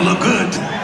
look good.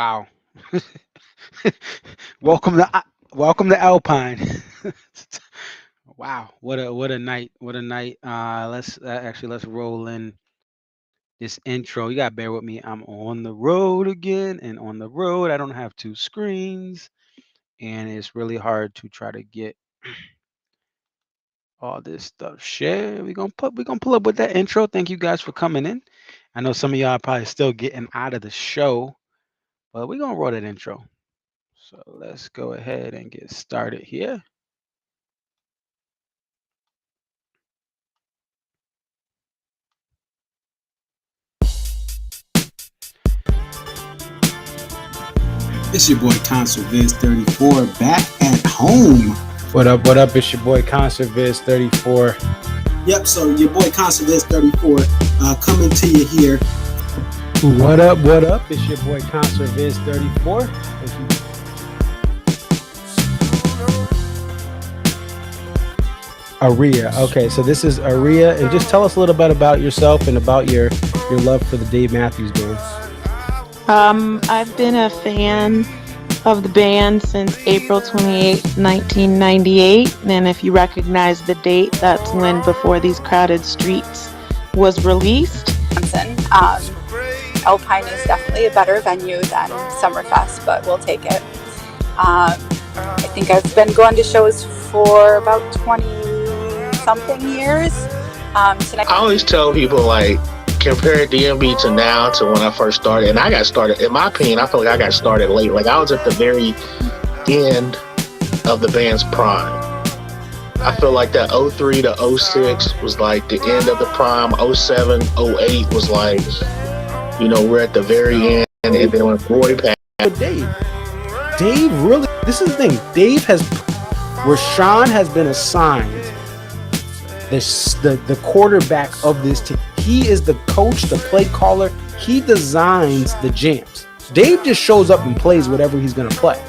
Wow. welcome to welcome to Alpine. Wow, what a night. What a night. Let's roll in this intro. You gotta bear with me. I'm on the road again, and on the road I don't have two screens, and it's really hard to try to get all this stuff shared. We're gonna pull up with that intro. Thank you guys for coming in. I know some of y'all are probably still getting out of the show, but we're gonna roll that intro. So let's go ahead and get started here. It's your boy Concert Viz 34 back at home. What up? What up? It's your boy Concert Viz 34. Yep, so your boy Concert Viz 34 coming to you here. What up? What up? It's your boy Concert Viz 34. Aria. Okay, so this is Aria, and just tell us a little bit about yourself and about your love for the Dave Matthews Band. I've been a fan of the band since April 28, 1998, and if you recognize the date, that's when Before These Crowded Streets was released. Alpine is definitely a better venue than Summerfest, but we'll take it. I think I've been going to shows for about 20-something years. I always tell people, like, compare DMB to now to when I first started. And I got started, in my opinion, I feel like I got started late. Like, I was at the very end of the band's prime. I feel like that 03 to 06 was like the end of the prime. 07, 08 was like, you know, we're at the very end. And then when Roy passed. But Dave really, this is the thing. Rashawn has been assigned the quarterback of this team. He is the coach, the play caller. He designs the jams. Dave just shows up and plays whatever he's going to play.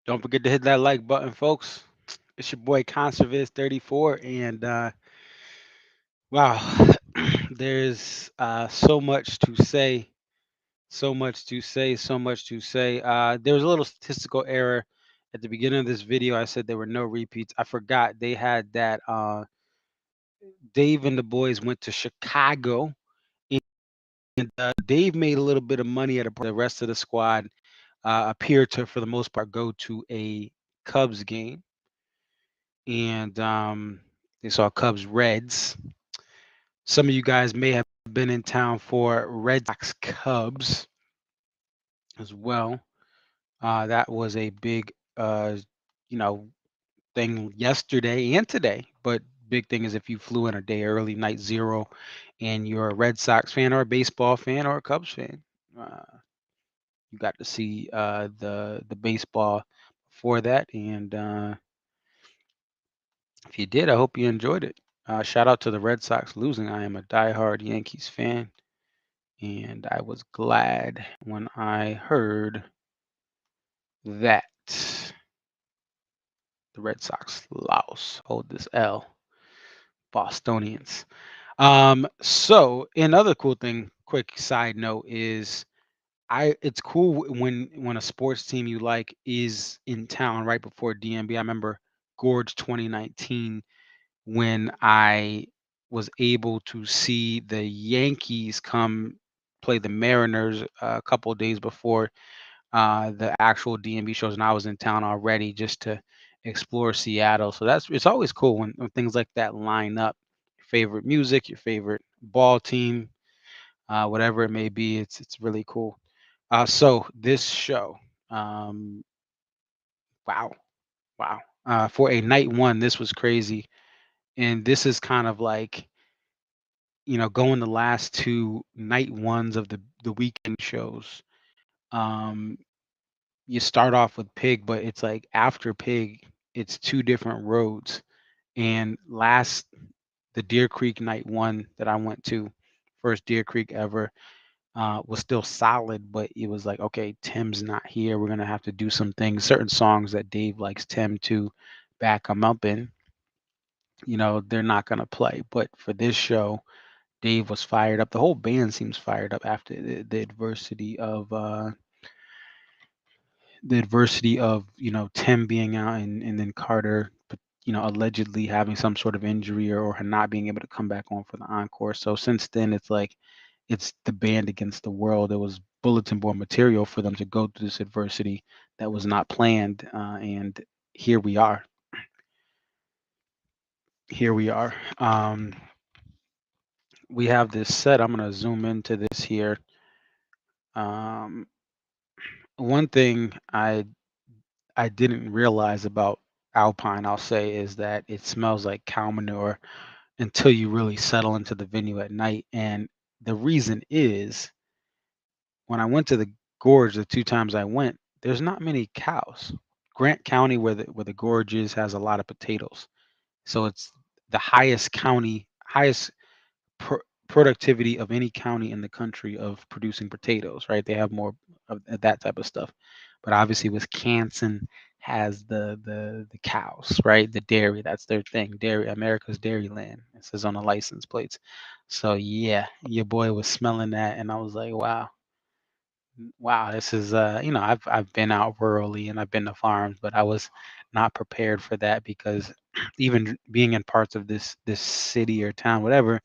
Don't forget to hit that like button, folks. It's your boy Conserviz 34, and wow, there's so much to say, so much to say, so much to say. There was a little statistical error at the beginning of this video. I said there were no repeats. I forgot they had that Dave and the boys went to Chicago, and Dave made a little bit of money at a the rest of the squad appeared to, for the most part, go to a Cubs game, and they saw Cubs Reds. Some of you guys may have been in town for Red Sox Cubs as well. That was a big, you know, thing yesterday and today. But big thing is if you flew in a day early, night zero, and you're a Red Sox fan or a baseball fan or a Cubs fan, uh, you got to see the baseball for that. And if you did, I hope you enjoyed it. Shout out to the Red Sox losing. I am a diehard Yankees fan, and I was glad when I heard that the Red Sox lost. Hold this L, Bostonians. So another cool thing, quick side note is it's cool when a sports team you like is in town right before DMB. I remember Gorge 2019 when I was able to see the Yankees come play the Mariners a couple of days before the actual DMB shows, and I was in town already just to explore Seattle. So it's always cool when things like that line up. Your favorite music, your favorite ball team, whatever it may be, it's really cool. So this show, um, wow, wow, for a night one, this was crazy, and this is kind of like going the last two night ones of the weekend shows. Um, you start off with Pig, but it's like after Pig, it's two different roads. And last the Deer Creek night one that I went to, first Deer Creek ever, was still solid, but it was like, okay, Tim's not here. We're gonna have to do some things, certain songs that Dave likes Tim to back him up in. They're not gonna play. But for this show, Dave was fired up. The whole band seems fired up after the adversity of Tim being out, and then Carter allegedly having some sort of injury, or not being able to come back on for the encore. So since then it's like it's the band against the world. It was bulletin board material for them to go through this adversity that was not planned, and here we are. Here we are. We have this set. I'm going to zoom into this here. um, One thing I didn't realize about Alpine, I'll say, is that it smells like cow manure until you really settle into the venue at night. And the reason is, when I went to the gorge the two times I went, there's not many cows. Grant County, where the gorge is, has a lot of potatoes. So it's the highest productivity of any county in the country of producing potatoes, right? They have more of that type of stuff. But obviously, Wisconsin has the cows, right? The dairy, that's their thing. Dairy, America's dairy land. It says on the license plates. So yeah, your boy was smelling that, and I was like, wow, wow, this is I've been out rurally and I've been to farms, but I was not prepared for that, because even being in parts of this city or town, whatever,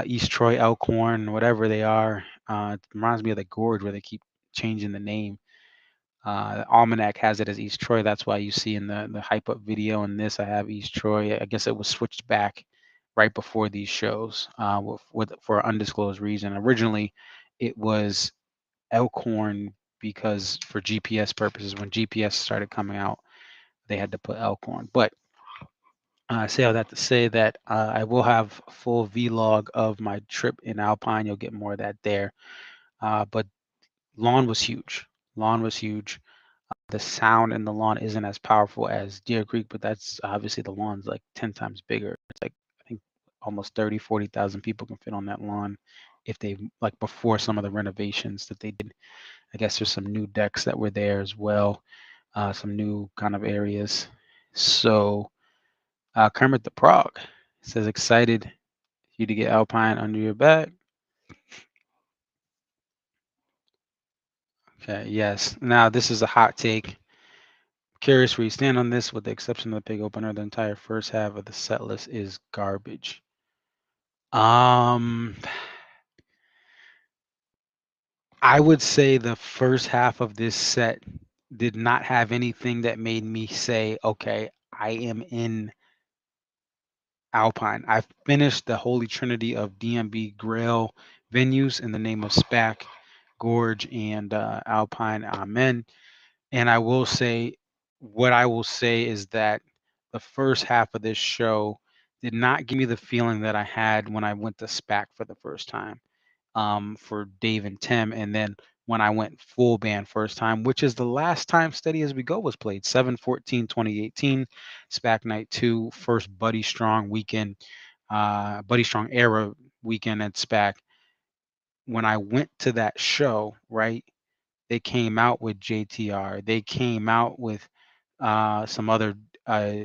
East Troy, Elkhorn, whatever they are. It reminds me of the gorge where they keep changing the name. The Almanac has it as East Troy. That's why you see in the hype up video in this, I have East Troy. I guess it was switched back right before these shows, for an undisclosed reason. Originally, it was Elkhorn, because for GPS purposes, when GPS started coming out, they had to put Elkhorn. But I say all that to say that I will have a full vlog of my trip in Alpine. You'll get more of that there. But lawn was huge. Lawn was huge. The sound in the lawn isn't as powerful as Deer Creek, but that's obviously, the lawn's like 10 times bigger. It's like, I think, almost 30,000-40,000 people can fit on that lawn, if they, like, before some of the renovations that they did. I guess there's some new decks that were there as well, some new kind of areas. So Kermit the Frog says, excited for you to get Alpine under your back. Okay, yes. Now, this is a hot take. Curious where you stand on this. With the exception of the pig opener, the entire first half of the set list is garbage. Um, I would say the first half of this set did not have anything that made me say, okay, I am in Alpine. I finished the Holy Trinity of DMB Grail venues in the name of SPAC, Gorge, and Alpine. Amen. And I will say, what I will say is that the first half of this show did not give me the feeling that I had when I went to SPAC for the first time, for Dave and Tim. And then when I went full band first time, which is the last time Steady As We Go was played, 7/14/2018, SPAC Night 2, first Buddy Strong weekend, Buddy Strong era weekend at SPAC. When I went to that show, right, they came out with JTR. They came out with some other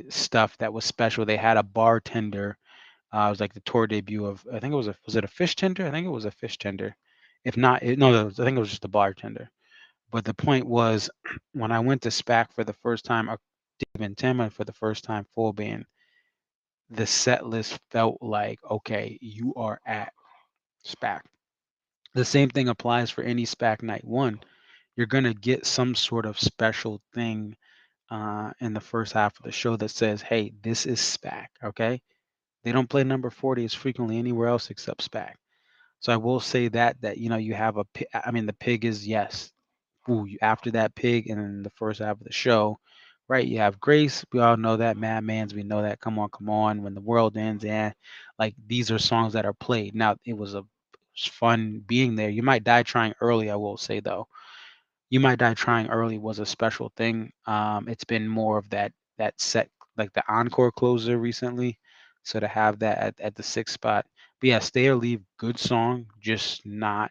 stuff that was special. They had a bartender. It was like the tour debut of, I think it was it a fish tender? I think it was a fish tender. If not, no, I think it was just a bartender. But the point was, when I went to SPAC for the first time, Dave and Tim, and for the first time full band, the set list felt like, okay, you are at SPAC. The same thing applies for any SPAC night one. You're gonna get some sort of special thing in the first half of the show that says, "Hey, this is SPAC." Okay, they don't play number 40 as frequently anywhere else except SPAC. So I will say that you have I mean, the pig is, yes. Ooh, after that pig, and then the first half of the show, right? You have Grace. We all know that. Madman's. We know that. Come on, come on. When the world ends, and like these are songs that are played. Now it was fun being there. You might die trying early. I will say though, you Might Die Trying Early was a special thing. It's been more of that set, like the encore closer recently. So to have that at the sixth spot. But yeah, Stay or Leave, good song, just not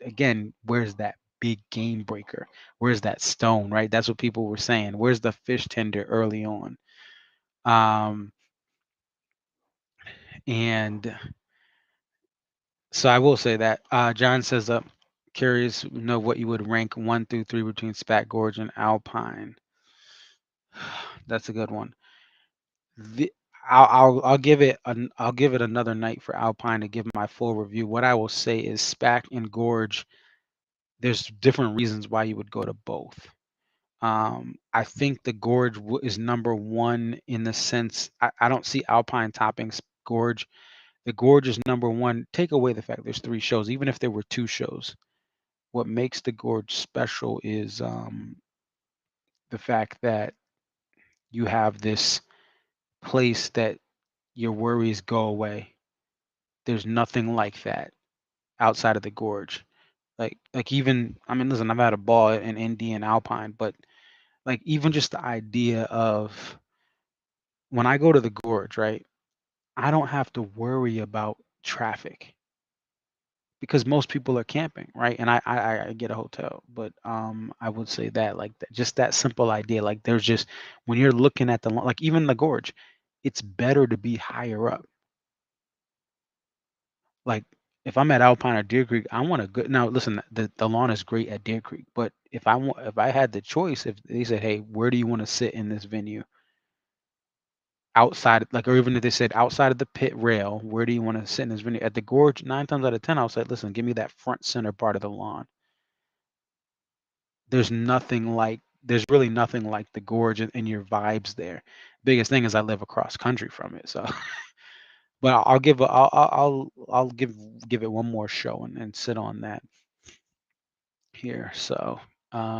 again, where's that big game breaker? Where's that stone, right? That's what people were saying. Where's the fish tender early on? Um, and so I will say that. John says, curious, know what you would rank 1 through 3 between Spat Gorge and Alpine. That's a good one. The, I'll give it another night for Alpine to give my full review. What I will say is Spac and Gorge. There's different reasons why you would go to both. I think the Gorge is number one in the sense I don't see Alpine topping Gorge. The Gorge is number one. Take away the fact there's 3 shows, even if there were 2 shows. What makes the Gorge special is the fact that you have this place that your worries go away. There's nothing like that outside of the gorge. Like even, I mean, listen, I've had a ball in Indy and Alpine, but like even just the idea of when I go to the gorge, right? I don't have to worry about traffic because most people are camping, right? And I get a hotel, but I would say that like that, just that simple idea, like there's just when you're looking at like even the gorge, it's better to be higher up. Like if I'm at Alpine or Deer Creek, I want to go. Now, listen, the lawn is great at Deer Creek, but if I had the choice, if they said, "Hey, where do you want to sit in this venue?" Outside, like, or even if they said outside of the pit rail, where do you want to sit in this venue? At the gorge, 9 times out of 10, I'll say, "Listen, give me that front center part of the lawn." There's really nothing like the gorge and your vibes there. Biggest thing is I live across country from it, so. But I'll give it one more show and sit on that here. So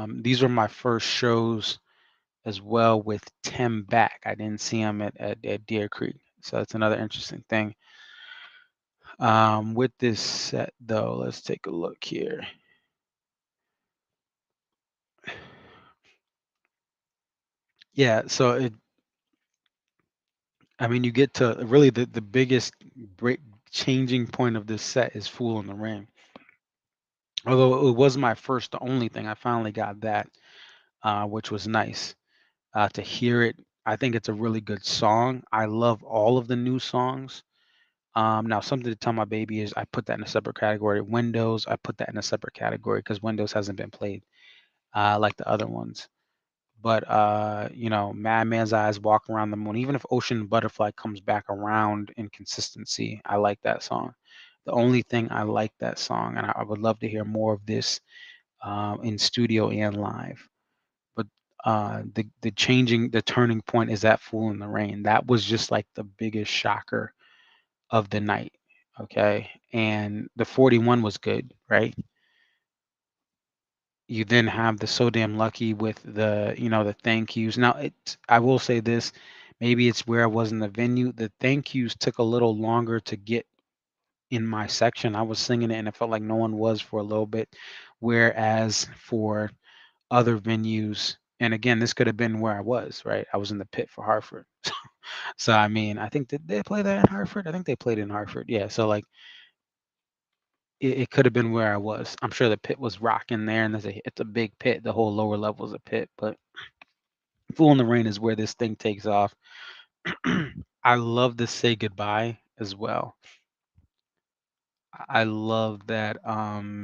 these were my first shows as well with Tim back. I didn't see him at Deer Creek. So that's another interesting thing. With this set though, let's take a look here. Yeah, so I mean you get to really the biggest break changing point of this set is Fool in the Rain. Although it was my first the only thing, I finally got that, which was nice. To hear it. I think it's a really good song. I love all of the new songs. Now, something to tell my baby is I put that in a separate category. Windows, I put that in a separate category because Windows hasn't been played like the other ones. But Madman's Eyes, Walk Around the Moon. Even if Ocean Butterfly comes back around in consistency, I like that song. The only thing I like that song, and I would love to hear more of this in studio and live. But the turning point is that Fool in the Rain. That was just like the biggest shocker of the night. Okay, and the 41 was good, right? You then have the So Damn Lucky with the thank yous. Now, I will say this, maybe it's where I was in the venue. The thank yous took a little longer to get in my section. I was singing it and it felt like no one was for a little bit. Whereas for other venues, and again, this could have been where I was, right? I was in the pit for Hartford. So I mean, I think did they play that in Hartford? I think they played in Hartford. Yeah. So like it could have been where I was. I'm sure the pit was rocking there, and it's a big pit. The whole lower level is a pit, but Fool in the Rain is where this thing takes off. I love to say goodbye as well. I love that. I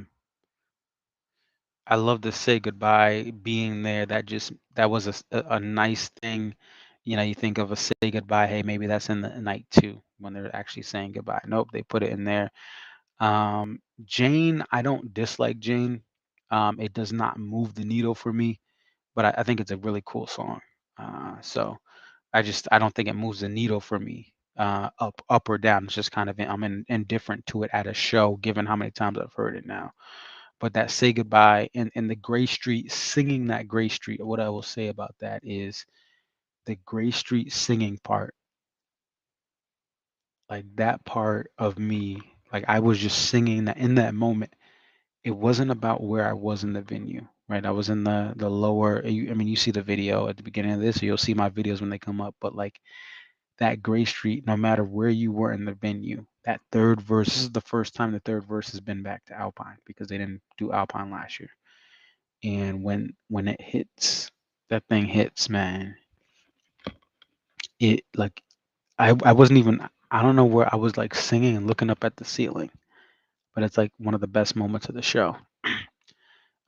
love to say goodbye. Being there, that was a nice thing. You think of a say goodbye. Hey, maybe that's in the night two when they're actually saying goodbye. Nope, they put it in there. Jane, I don't dislike Jane. It does not move the needle for me, but I think it's a really cool song. So I don't think it moves the needle for me, up or down. It's just kind of I'm indifferent to it at a show, given how many times I've heard it now. But that say goodbye and the Gray Street singing that Gray Street. What I will say about that is the Gray Street singing part, like that part of me, like I was just singing that in that moment. It wasn't about where I was in the venue, right? I was in the lower. I mean, you see the video at the beginning of this, so you'll see my videos when they come up. But like that Gray Street, no matter where you were in the venue, that third verse. This is the first time the third verse has been back to Alpine because they didn't do Alpine last year. And when it hits, that thing hits, man. It like I wasn't even. I don't know where I was like singing and looking up at the ceiling, but it's like one of the best moments of the show.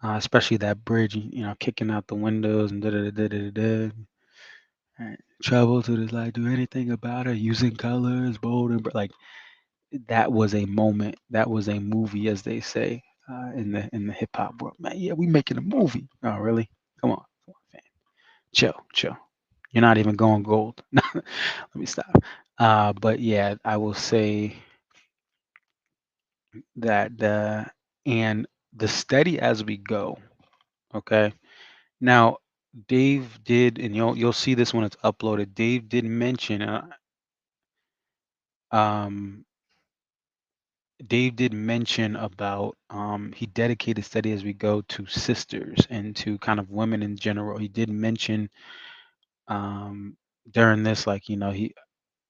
Especially that bridge, kicking out the windows and da da da da da da. Right. Travel to this light, do anything about it, using colors, bold and like that was a moment. That was a movie, as they say in the hip hop world. Man, yeah, we making a movie. Oh, really? Come on, fam. Chill. You're not even going gold. Let me stop. But yeah, I will say that and the steady as we go. Okay. Now, Dave did, and you'll see this when it's uploaded. Dave did mention, um, Dave did mention about he dedicated Steady as We Go to sisters and to kind of women in general. He did mention um, during this, like he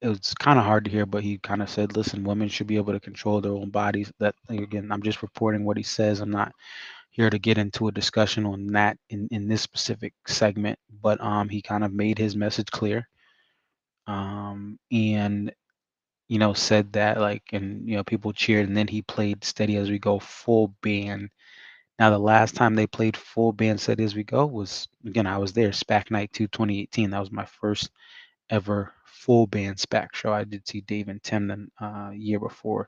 it was kind of hard to hear, but he kind of said, "Listen, women should be able to control their own bodies." That again, I'm just reporting what he says. I'm not here to get into a discussion on that in this specific segment, but he kind of made his message clear, and said that like, and people cheered, and then he played Steady as We Go full band. Now the last time they played full band Steady as We Go was, again, I was there, SPAC Night 2 2018. That was my first ever full band SPAC show. I did see Dave and Tim the year before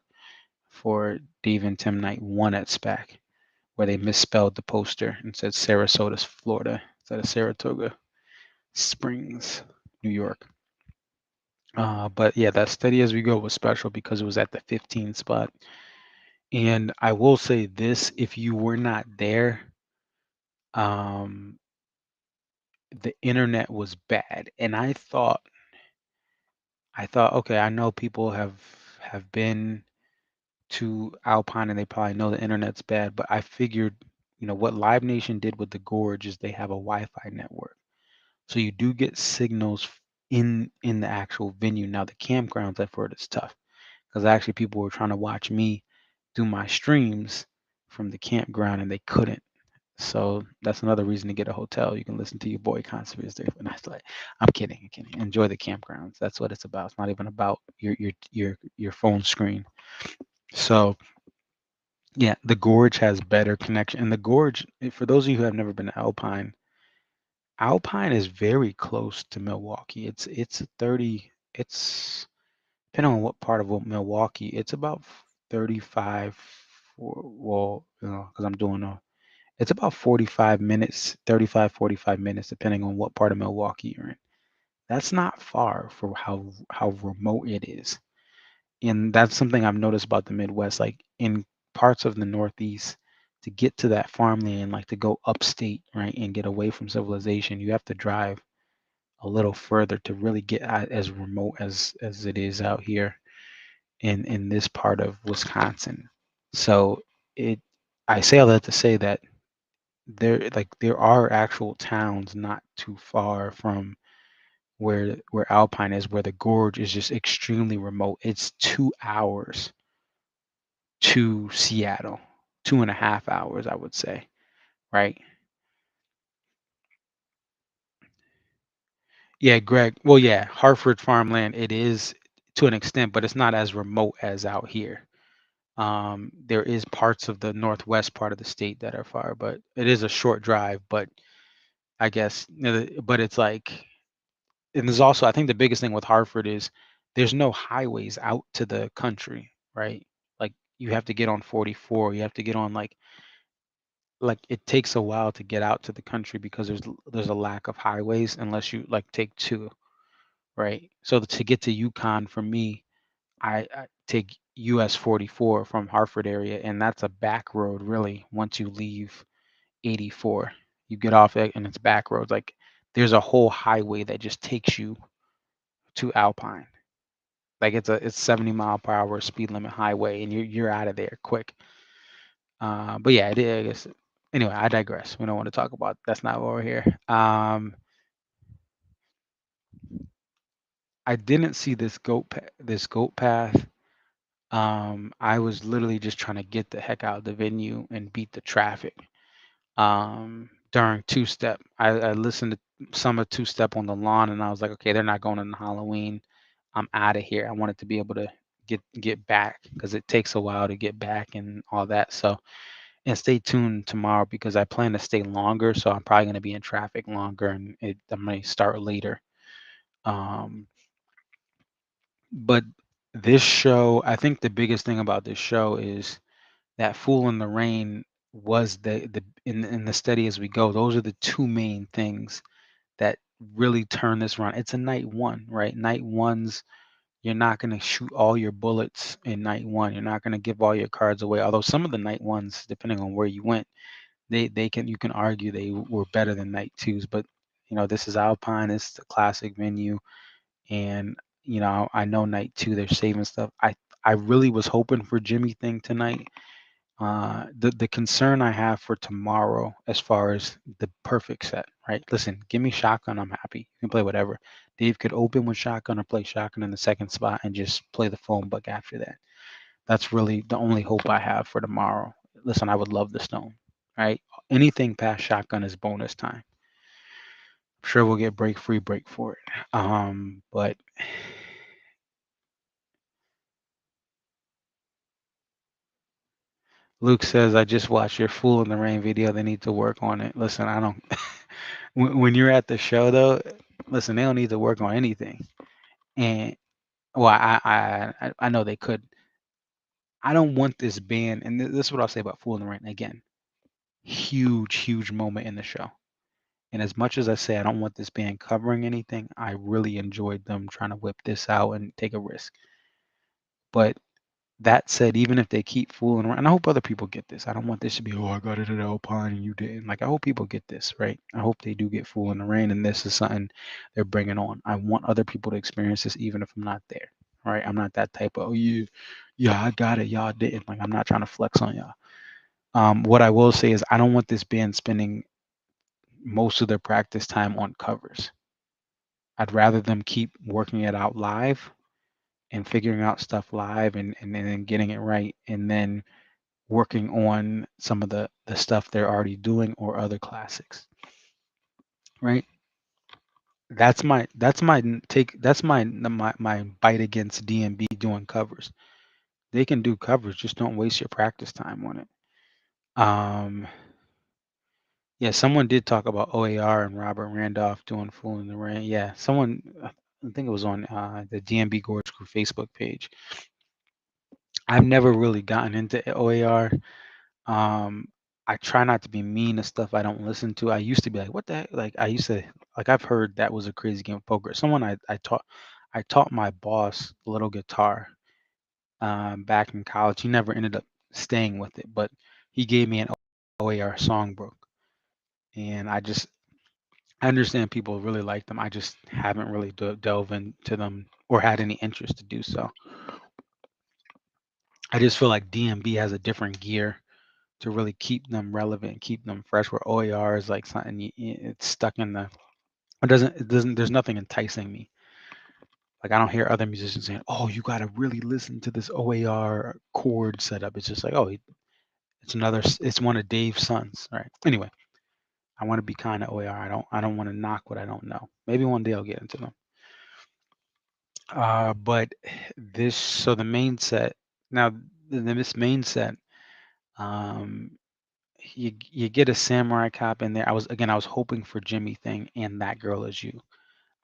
for Dave and Tim Night 1 at SPAC, where they misspelled the poster and said Sarasota, Florida, instead of Saratoga Springs, New York. But yeah, that Steady as We Go was special because it was at the 15 spot. And I will say this, if you were not there, um, the internet was bad. And I thought, okay, I know people have been to Alpine and they probably know the internet's bad, but I figured, what Live Nation did with the Gorge is they have a Wi-Fi network. So you do get signals in the actual venue. Now the campgrounds I've heard is tough because actually people were trying to watch me do my streams from the campground and they couldn't. So that's another reason to get a hotel. You can listen to your boy concerts there. And I was like, I'm kidding, I'm kidding. Enjoy the campgrounds. That's what it's about. It's not even about your phone screen. So yeah, the Gorge has better connection. And the Gorge, for those of you who have never been to Alpine, Alpine is very close to Milwaukee. It's a 30. It's depending on what part of Milwaukee. It's about 35. Well, because I'm doing a. It's about 45 minutes, 35, 45 minutes, depending on what part of Milwaukee you're in. That's not far for how remote it is. And that's something I've noticed about the Midwest. Like in parts of the Northeast, to get to that farmland, like to go upstate, right, and get away from civilization, you have to drive a little further to really get as remote as it is out here in this part of Wisconsin. So it, I say all that to say that there are actual towns not too far from where Alpine is, where the gorge is just extremely remote. It's 2 hours to Seattle, 2.5 hours, I would say, right? Yeah, Greg. Well, yeah, Hartford farmland, it is to an extent, but it's not as remote as out here. There is parts of the northwest part of the state that are far, but it is a short drive. But I guess, but it's like, and there's also, I think the biggest thing with Hartford is there's no highways out to the country, right? Like you have to get on 44, you have to get on like it takes a while to get out to the country because there's a lack of highways unless you like take two, right? So to get to Yukon for me, I take US 44 from Hartford area, and that's a back road really. Once you leave 84, you get off it and it's back roads. Like there's a whole highway that just takes you to Alpine. Like it's 70-mile-per-hour speed limit highway, and you're out of there quick. But yeah, it is. Anyway, I digress. We don't want to talk about. That's not what we're here. I didn't see this goat path. I was literally just trying to get the heck out of the venue and beat the traffic. During two step, I listened to some of two step on the lawn, and I was like, okay, they're not going on Halloween. I'm out of here. I wanted to be able to get back because it takes a while to get back and all that. So, and stay tuned tomorrow because I plan to stay longer. So I'm probably going to be in traffic longer, and I'm going to start later. Um, but this show, I think the biggest thing about this show is that Fool in the Rain was the in the Steady as We Go. Those are the two main things that really turn this around. It's a night one, right? Night ones, you're not going to shoot all your bullets in night one. You're not going to give all your cards away. Although some of the night ones, depending on where you went, they can you can argue they were better than night twos. But this is Alpine. It's a classic venue, and I know night two they're saving stuff. I really was hoping for Jimmy thing tonight. The concern I have for tomorrow, as far as the perfect set, right? Listen, give me shotgun, I'm happy. You can play whatever. Dave could open with shotgun or play shotgun in the second spot and just play the phone book after that. That's really the only hope I have for tomorrow. Listen, I would love the stone, right? Anything past shotgun is bonus time. I'm sure we'll get break for it. But Luke says, I just watched your Fool in the Rain video. They need to work on it. Listen, I don't. When you're at the show, though, listen, they don't need to work on anything. And, well, I know they could. I don't want this band, and this is what I'll say about Fool in the Rain again. Huge, huge moment in the show. And as much as I say I don't want this band covering anything, I really enjoyed them trying to whip this out and take a risk. But that said, even if they keep fooling around, and I hope other people get this. I don't want this to be, oh, I got it at Alpine and you didn't. Like, I hope people get this, right? I hope they do get Fool in the Rain, and this is something they're bringing on. I want other people to experience this, even if I'm not there, right? I'm not that type of, oh, yeah, I got it, y'all didn't. Like, I'm not trying to flex on y'all. What I will say is, I don't want this band spending most of their practice time on covers. I'd rather them keep working it out live and figuring out stuff live and then getting it right, and then working on some of the stuff they're already doing or other classics, right? That's my bite against DMB doing covers. They can do covers, just don't waste your practice time on it. um Yeah, someone did talk about OAR and Robert Randolph doing "Fool in the Rain." Yeah, someone, I think it was on the DMB Gorge Crew Facebook page. I've never really gotten into OAR. Um, I try not to be mean to stuff I don't listen to. I used to be like, "What the heck?" Like I used to, like I've heard that was a crazy game of poker. Someone I taught my boss a little guitar back in college. He never ended up staying with it, but he gave me an OAR songbook, and I understand people really like them. I just haven't really delved into them or had any interest to do so. I just feel like DMB has a different gear to really keep them relevant, keep them fresh. Where OAR is like something it's stuck in the. It doesn't. There's nothing enticing me. Like I don't hear other musicians saying, "Oh, you got to really listen to this OAR chord setup." It's just like, oh, it's it's one of Dave's sons, right? Anyway, I want to be kind of OAR. I don't want to knock what I don't know. Maybe one day I'll get into them. But the main set now, this main set, um, you get a samurai cop in there. I was hoping for Jimmy Thing and That Girl Is You.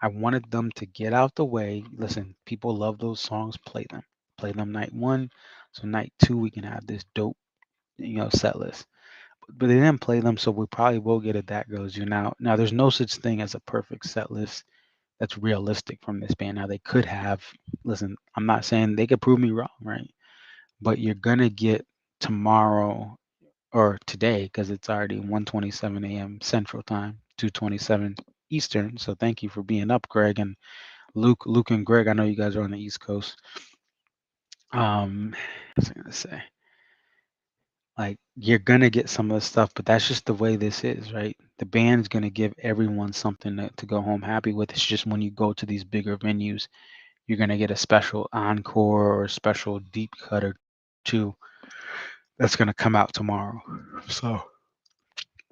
I wanted them to get out the way. Listen, people love those songs. Play them night one, so night two we can have this dope, set list. But they didn't play them, so we probably will get a That Girl Is You now. Now, there's no such thing as a perfect set list that's realistic from this band. Now they could have. Listen, I'm not saying they could prove me wrong, right? But you're gonna get tomorrow or today because it's already 1:27 a.m. Central Time, 2:27 Eastern. So thank you for being up, Greg and Luke and Greg. I know you guys are on the East Coast. What was I gonna say? Like you're gonna get some of the stuff, but that's just the way this is, right? The band's gonna give everyone something to go home happy with. It's just when you go to these bigger venues, you're gonna get a special encore or a special deep cut or two that's gonna come out tomorrow. So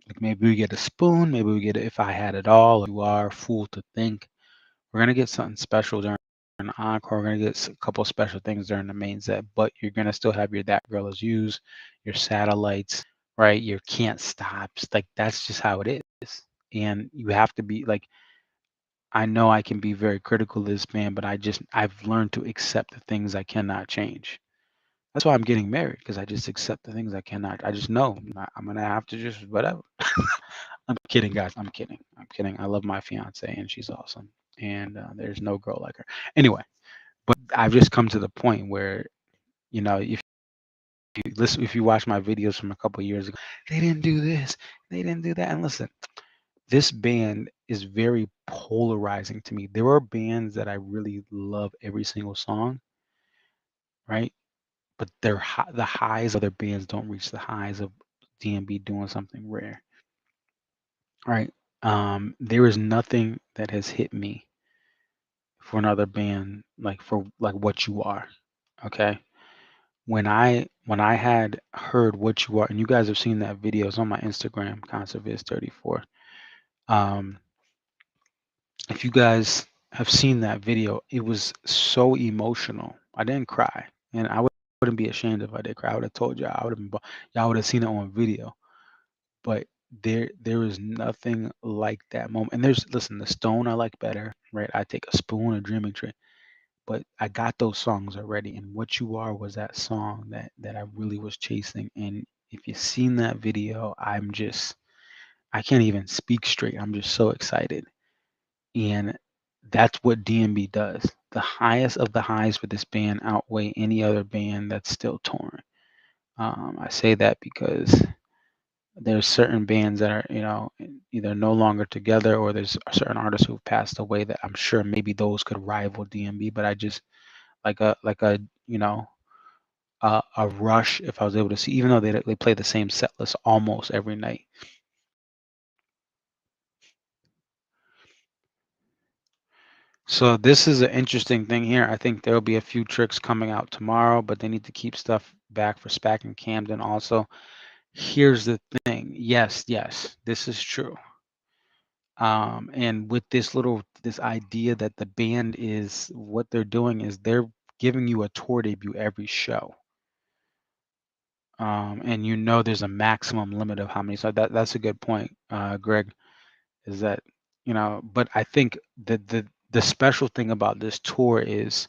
like maybe we get a spoon, maybe we get If I Had It All, or You Are Fool to Think. We're gonna get something special during the encore. We're gonna get a couple special things during the main set, but you're gonna still have your That Girl Is Used, your satellites, right? Your can't stops. Like that's just how it is. And you have to be like, I know I can be very critical of this band, but I've learned to accept the things I cannot change. That's why I'm getting married because I just accept the things I cannot. I just know I'm gonna have to just whatever. I'm kidding, guys. I'm kidding. I'm kidding. I love my fiance and she's awesome. And there's no girl like her. Anyway, but I've just come to the point where if you watch my videos from a couple years ago, they didn't do this, they didn't do that. And listen, this band is very polarizing to me. There are bands that I really love every single song, right? But the highs of other bands don't reach the highs of DMB doing something rare, right? There is nothing that has hit me for another band like What You Are, okay? When I had heard What You Are, and you guys have seen that video, it's on my Instagram, concertviz34. Um, if you guys have seen that video, it was so emotional. I didn't cry, and I wouldn't be ashamed if I did cry. I would have told y'all. Y'all would have seen it on video. But there is nothing like that moment. And listen, the Stone I like better, right? I take a spoon, a dreaming tree. But I got those songs already, and What You Are was that song that I really was chasing. And if you've seen that video, I can't even speak straight. I'm just so excited. And that's what DMB does. The highest of the highs for this band outweigh any other band that's still touring. I say that because there's certain bands that are, either no longer together or there's certain artists who've passed away that I'm sure maybe those could rival DMB. But I just like a you know a Rush, if I was able to see, even though they play the same set list almost every night. So this is an interesting thing here. I think there'll be a few tricks coming out tomorrow, but they need to keep stuff back for SPAC and Camden also. Here's the thing. Yes, this is true. And with this idea that the band is what they're doing is they're giving you a tour debut every show. and you know there's a maximum limit of how many. So that's a good point, Greg. Is that But I think the special thing about this tour is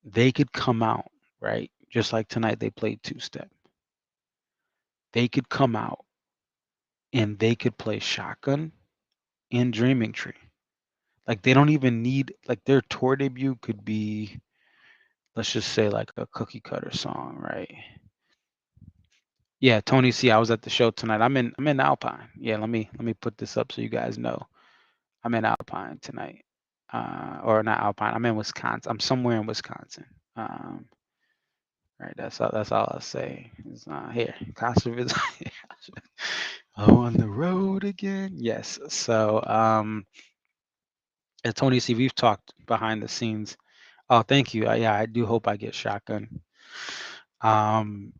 they could come out, right, just like tonight they played two step. They could come out and they could play Shotgun and Dreaming Tree. Like they don't even need, like, their tour debut could be, let's just say, like a cookie cutter song, right? Yeah, Tony C, I was at the show tonight. I'm in Alpine. Yeah, let me put this up so you guys know. I'm in Alpine tonight. Or not Alpine. I'm in Wisconsin. I'm somewhere in Wisconsin. Right, that's all I'll say. It's here. Concert is on the road again. Yes. So and Tony C, we've talked behind the scenes. Oh, thank you. Yeah, I do hope I get Shotgun. Um,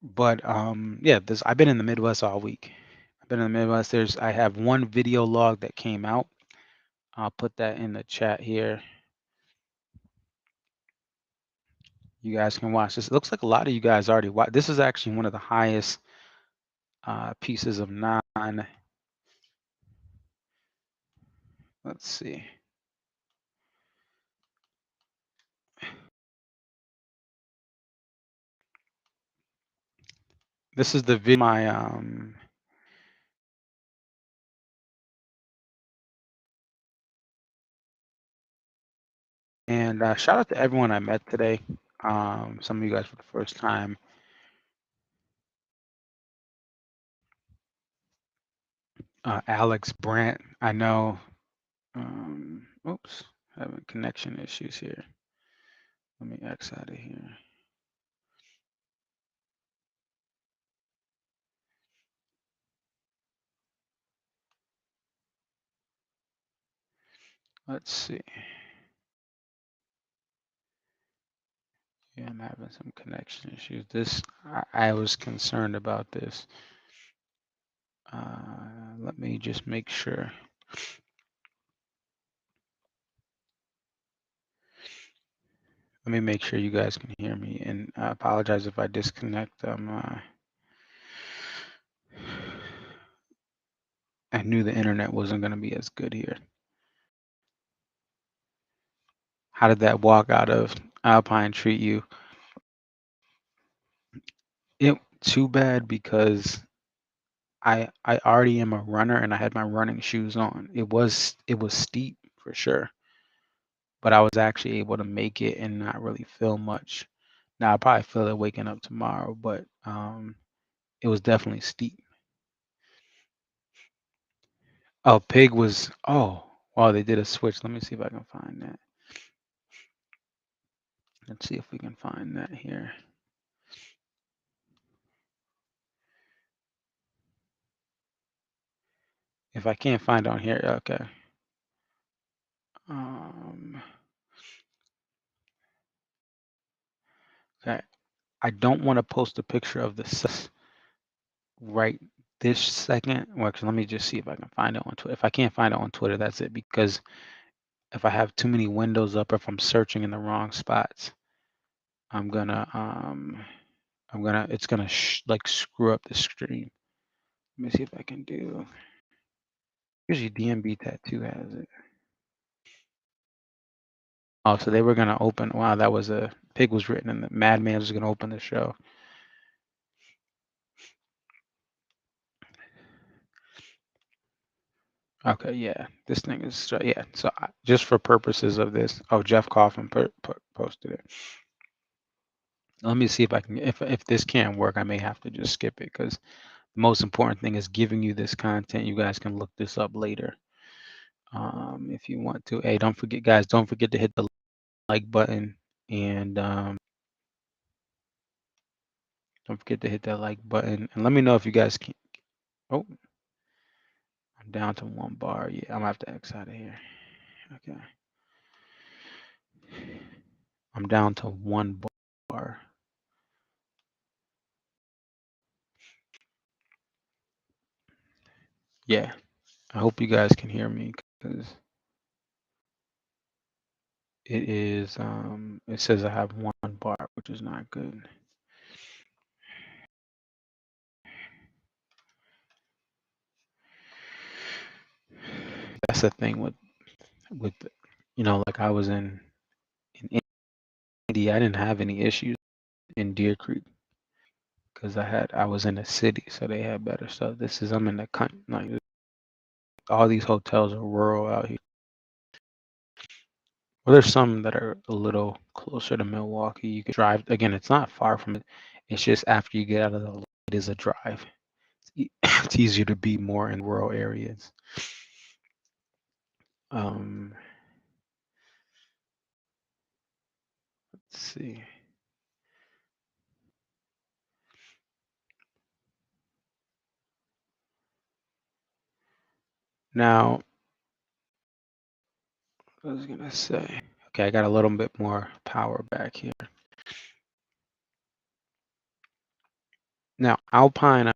but yeah, this I've been in the Midwest all week. I've been in the Midwest. I have one video log that came out. I'll put that in the chat here. You guys can watch this. It looks like a lot of you guys already watched. This is actually one of the highest pieces of non. Let's see. This is the video. My and shout out to everyone I met today. Some of you guys for the first time. Alex Brandt, I know. Oops, having connection issues here. Let me X out of here. Let's see. Yeah, I'm having some connection issues. I was concerned about this. Let me just make sure. Let me make sure you guys can hear me, and I apologize if I disconnect. I knew the internet wasn't going to be as good here. How did that walk out of Alpine treat you? It too bad because I already am a runner and I had my running shoes on. It was steep for sure, but I was actually able to make it and not really feel much. Now I probably feel it waking up tomorrow, but it was definitely steep. Oh, Pig was. Oh, wow, they did a switch. Let me see if I can find that. Let's see if we can find that here. If I can't find it on here, okay. Um, okay. I don't want to post a picture of the right this second. Well, let me just see if I can find it on Twitter. If I can't find it on Twitter, that's it. Because if I have too many windows up, or if I'm searching in the wrong spots, I'm gonna it's gonna like screw up the stream. Let me see if I can do. Usually DMB Tattoo has it. Oh, so they were gonna open. Wow, that was a Pig was written in the Madman was gonna open the show. Okay, yeah, this thing is yeah. So just for purposes of this, oh, Jeff Coffin posted it. Let me see if I can. If this can't work, I may have to just skip it because the most important thing is giving you this content. You guys can look this up later, if you want to. Hey, don't forget, guys. Don't forget to hit the like button and don't forget to hit that like button and let me know if you guys can. Oh, I'm down to one bar. Yeah, I'm gonna have to X out of here. Okay. I'm down to one bar. Yeah. I hope you guys can hear me because it is it says I have one part, which is not good. That's the thing with like I was in India, I didn't have any issues in Deer Creek because I was in a city, so they had better stuff. I'm in the country, like all these hotels are rural out here. Well, there's some that are a little closer to Milwaukee. You can drive. Again, it's not far from it. It's just after you get out of the, it is a drive. It's easier to be more in rural areas. Um, let's see. Now, what was I gonna say? Okay, I got a little bit more power back here. Now, Alpine,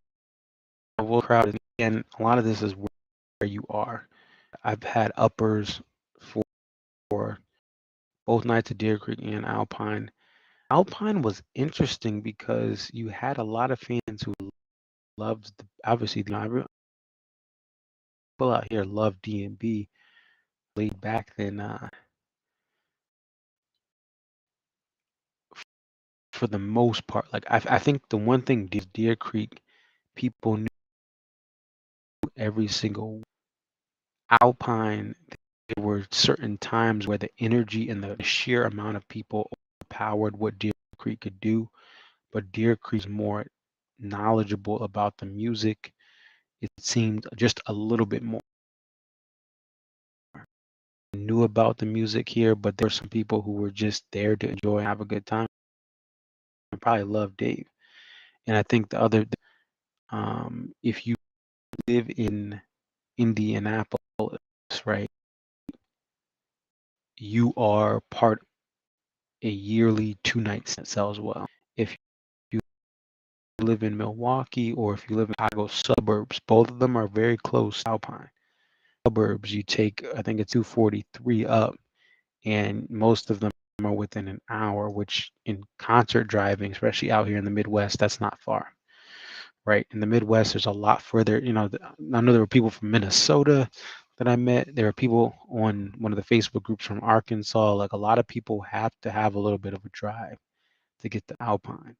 I will crowd, and a lot of this is where you are. I've had uppers for both nights at Deer Creek and Alpine. Alpine was interesting because you had a lot of fans who loved, obviously, people out here love D&B laid back than for the most part. Like I think the one thing Deer Creek people knew every single Alpine. There were certain times where the energy and the sheer amount of people overpowered what Deer Creek could do, but Deer Creek's more knowledgeable about the music. It seemed just a little bit more knew about the music here, but there were some people who were just there to enjoy and have a good time and probably love Dave. And I think the other, if you live in Indianapolis, right, you are part a yearly 2 night set sells well. If you live in Milwaukee or if you live in Chicago suburbs, both of them are very close to Alpine. Suburbs, you take, I think it's 243 up, and most of them are within an hour, which in concert driving, especially out here in the Midwest, that's not far, right? In the Midwest, there's a lot further. I know there were people from Minnesota that I met. There are people on one of the Facebook groups from Arkansas. Like a lot of people have to have a little bit of a drive to get to Alpine.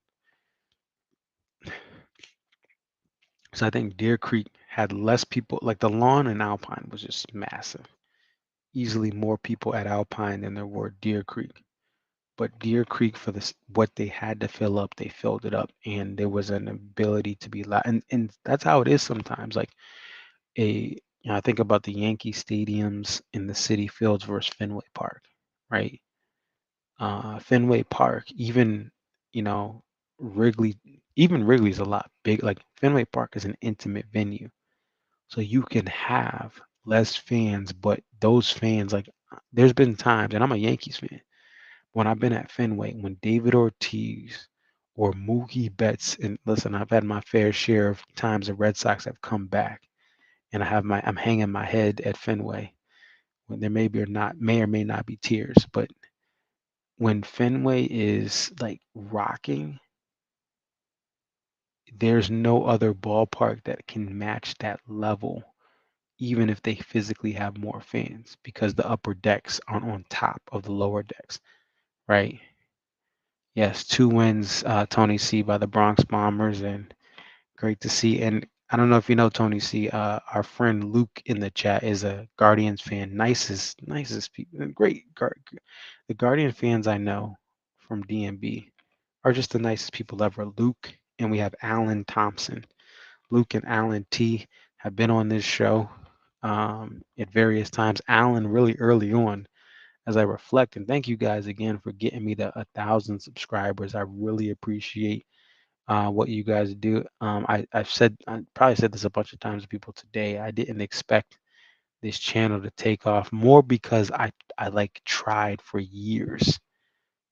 So I think Deer Creek had less people. Like the lawn in Alpine was just massive. Easily more people at Alpine than there were Deer Creek. But Deer Creek, for this, what they had to fill up, they filled it up, and there was an ability to be loud. And that's how it is sometimes. Like I think about the Yankee stadiums in the City Fields versus Fenway Park, right? Fenway Park, even you know Wrigley, even Wrigley's a lot big. Like Fenway Park is an intimate venue, so you can have less fans, but those fans, like, there's been times, and I'm a Yankees fan, when I've been at Fenway, when David Ortiz or Mookie Betts, and listen, I've had my fair share of times the Red Sox have come back, and I'm hanging my head at Fenway when there may or may not be tears, but when Fenway is like rocking, there's no other ballpark that can match that level, even if they physically have more fans, because the upper decks aren't on top of the lower decks, right? Yes, 2 wins, Tony C, by the Bronx Bombers, and great to see. And I don't know if you know Tony C. Our friend Luke in the chat is a Guardians fan. Nicest people. The Guardian fans I know from DMB are just the nicest people ever. Luke, and we have Alan Thompson. Luke and Alan T have been on this show at various times. Alan really early on, as I reflect, and thank you guys again for getting me to 1,000 subscribers. I really appreciate what you guys do. I probably said this a bunch of times to people today. I didn't expect this channel to take off more because I like tried for years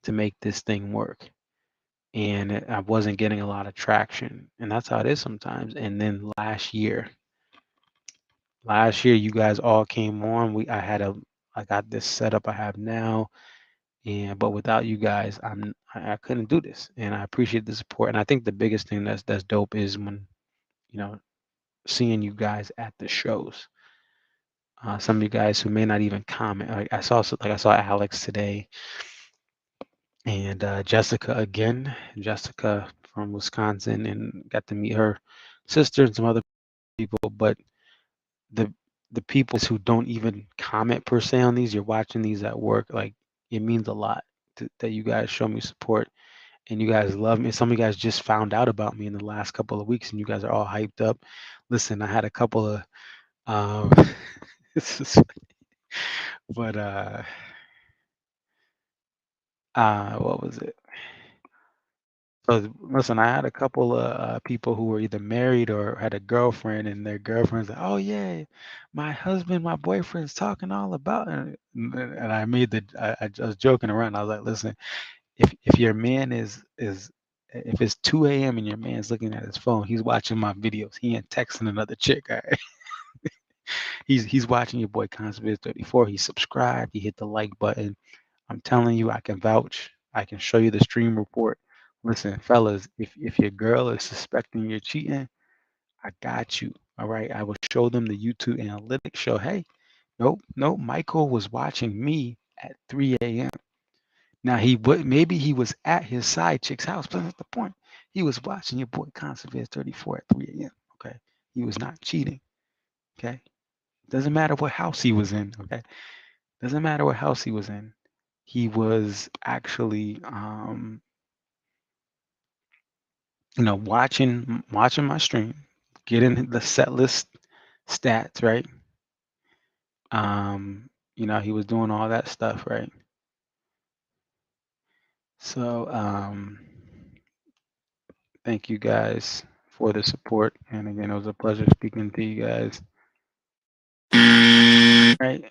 to make this thing work, and I wasn't getting a lot of traction, and that's how it is sometimes. And then last year you guys all came on. I got this setup I have now, and but without you guys, I couldn't do this, and I appreciate the support. And I think the biggest thing that's dope is when you know seeing you guys at the shows. Some of you guys who may not even comment. Like I saw Alex today, and Jessica again. Jessica from Wisconsin, and got to meet her sister and some other people. But the the people who don't even comment per se on these, you're watching these at work. Like it means a lot that you guys show me support and you guys love me. Some of you guys just found out about me in the last couple of weeks, and you guys are all hyped up. Listen, I had a couple of um, this is- but what was it? So listen, I had a couple of people who were either married or had a girlfriend, and their girlfriends like, "Oh yeah, my husband, my boyfriend's talking all about it." And I made I was joking around. I was like, "Listen, if your man is if it's 2 a.m. and your man's looking at his phone, he's watching my videos. He ain't texting another chick. All right? He's watching your boy Conspiracy 34. He subscribed. He hit the like button. I'm telling you, I can vouch. I can show you the stream report. Listen, fellas, if your girl is suspecting you're cheating, I got you. All right. I will show them the YouTube analytics. Show, hey, nope, nope. Michael was watching me at 3 a.m. Now he would maybe he was at his side chick's house, but that's the point. He was watching your boy Conservate 34 at 3 a.m. Okay. He was not cheating. Okay. Doesn't matter what house he was in. Okay. Doesn't matter what house he was in. He was actually watching my stream, getting the set list stats, right? He was doing all that stuff, right? So thank you guys for the support. And again, it was a pleasure speaking to you guys. Right.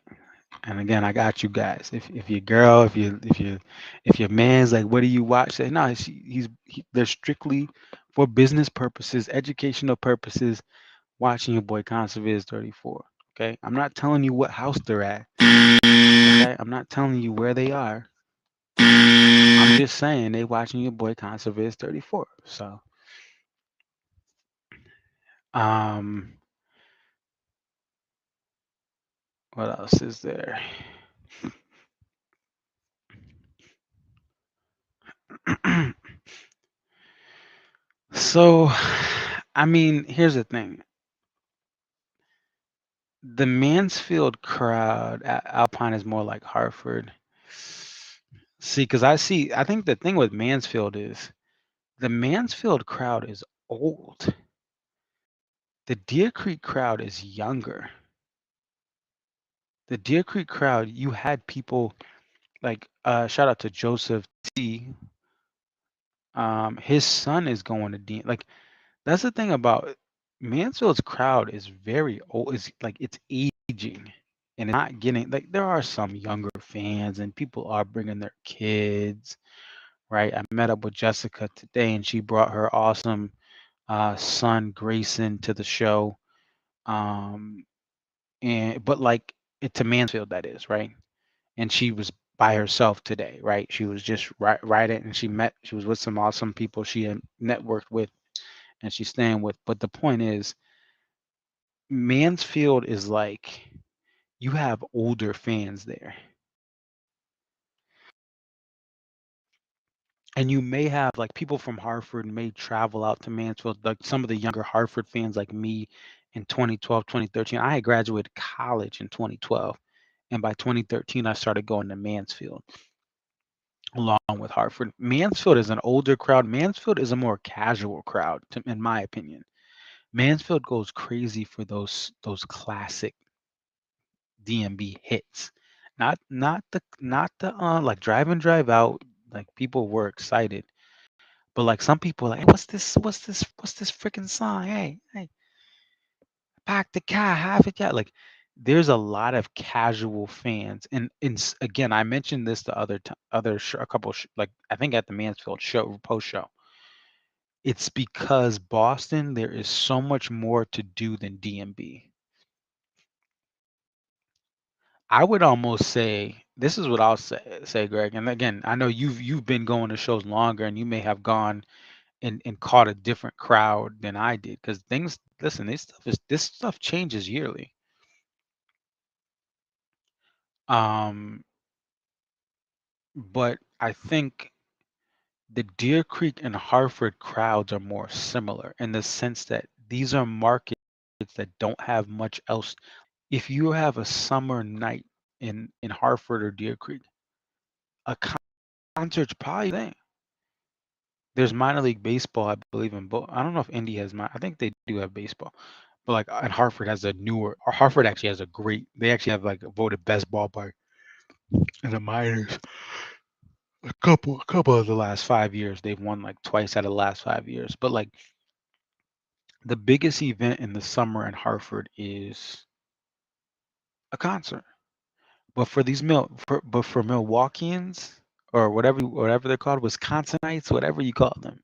And again, I got you guys. If your girl, if your man's like, what do you watch? Say no, they're strictly for business purposes, educational purposes, watching your boy Conserviz 34. Okay. I'm not telling you what house they're at. Okay. I'm not telling you where they are. I'm just saying they watching your boy Conserviz 34. So um what else is there? So I mean, here's the thing. The Mansfield crowd at Alpine is more like Hartford. See, because I think the thing with Mansfield is the Mansfield crowd is old. The Deer Creek crowd is younger. The Deer Creek crowd, you had people like shout out to Joseph T. His son is going to D. Like that's the thing about Mansfield's crowd is very old. It's like it's aging and it's not getting like there are some younger fans and people are bringing their kids, right? I met up with Jessica today and she brought her awesome son Grayson to the show. Um, and but like it to Mansfield that is, right? And she was by herself today, right? She was just right it and she was with some awesome people she had networked with and she's staying with. But the point is Mansfield is like you have older fans there. And you may have like people from Hartford may travel out to Mansfield, like some of the younger Hartford fans like me in 2012, 2013. I had graduated college in 2012. And by 2013, I started going to Mansfield along with Hartford. Mansfield is an older crowd. Mansfield is a more casual crowd, in my opinion. Mansfield goes crazy for those classic DMB hits. Not the like drive and drive out. Like people were excited, but like some people are like, hey, what's this freaking song? Hey, park the car, have it yet? Like there's a lot of casual fans, and again, I mentioned this the a couple like I think at the Mansfield show post show. It's because Boston there is so much more to do than DMB. I would almost say this is what I'll say, Greg. And again, I know you've been going to shows longer, and you may have gone and caught a different crowd than I did because things. Listen, this stuff changes yearly. Um, but I think the Deer Creek and Hartford crowds are more similar in the sense that these are markets that don't have much else. If you have a summer night in Hartford or Deer Creek, a concert's probably the thing. There's minor league baseball, I believe in both. I don't know if Indy has I think they do have baseball, but like and Hartford has a newer. Or Hartford actually has a great. They actually have like a voted best ballpark in the minors. A couple of the last 5 years, they've won like twice out of the last 5 years. But like the biggest event in the summer in Hartford is a concert. But for these but for Milwaukeeans or whatever they're called, Wisconsinites, whatever you call them,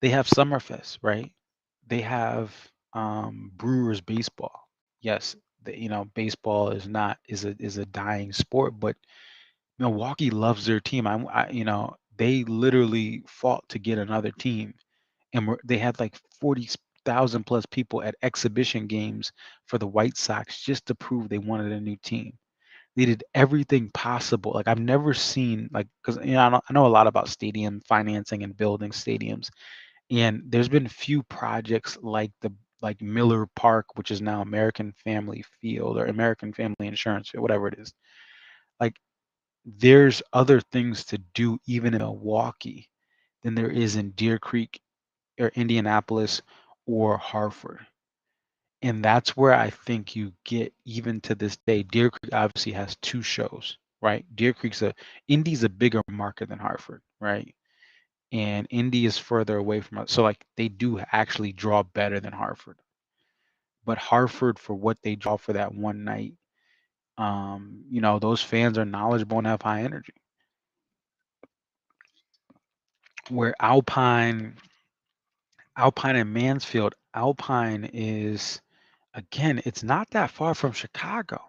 they have Summerfest, right? They have Brewers baseball. Yes, baseball is a dying sport, but Milwaukee loves their team. They literally fought to get another team, and they had like 40,000 plus people at exhibition games for the White Sox just to prove they wanted a new team. They did everything possible. Like I've never seen like because I know a lot about stadium financing and building stadiums, and there's been few projects like Miller Park, which is now American Family Field or American Family Insurance Field, whatever it is. Like there's other things to do even in Milwaukee than there is in Deer Creek or Indianapolis or Hartford. And that's where I think you get even to this day. Deer Creek obviously has two shows, right? Indy's a bigger market than Hartford, right? And Indy is further away from us. So like they do actually draw better than Hartford. But Hartford for what they draw for that one night, those fans are knowledgeable and have high energy. Where Alpine and Mansfield, Alpine is again, it's not that far from Chicago.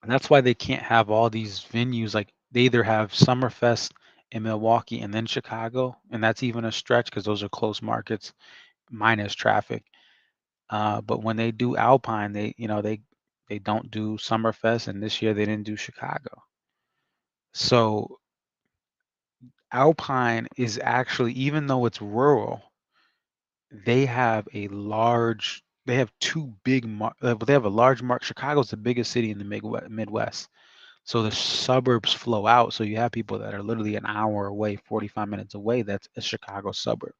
And that's why they can't have all these venues. Like they either have Summerfest in Milwaukee and then Chicago, and that's even a stretch because those are close markets minus traffic. But when they do Alpine, they don't do Summerfest, and this year they didn't do Chicago. So Alpine is actually, even though it's rural, they have two big they have a large market. Chicago's the biggest city in the Midwest. So the suburbs flow out. So you have people that are literally an hour away, 45 minutes away. That's a Chicago suburb.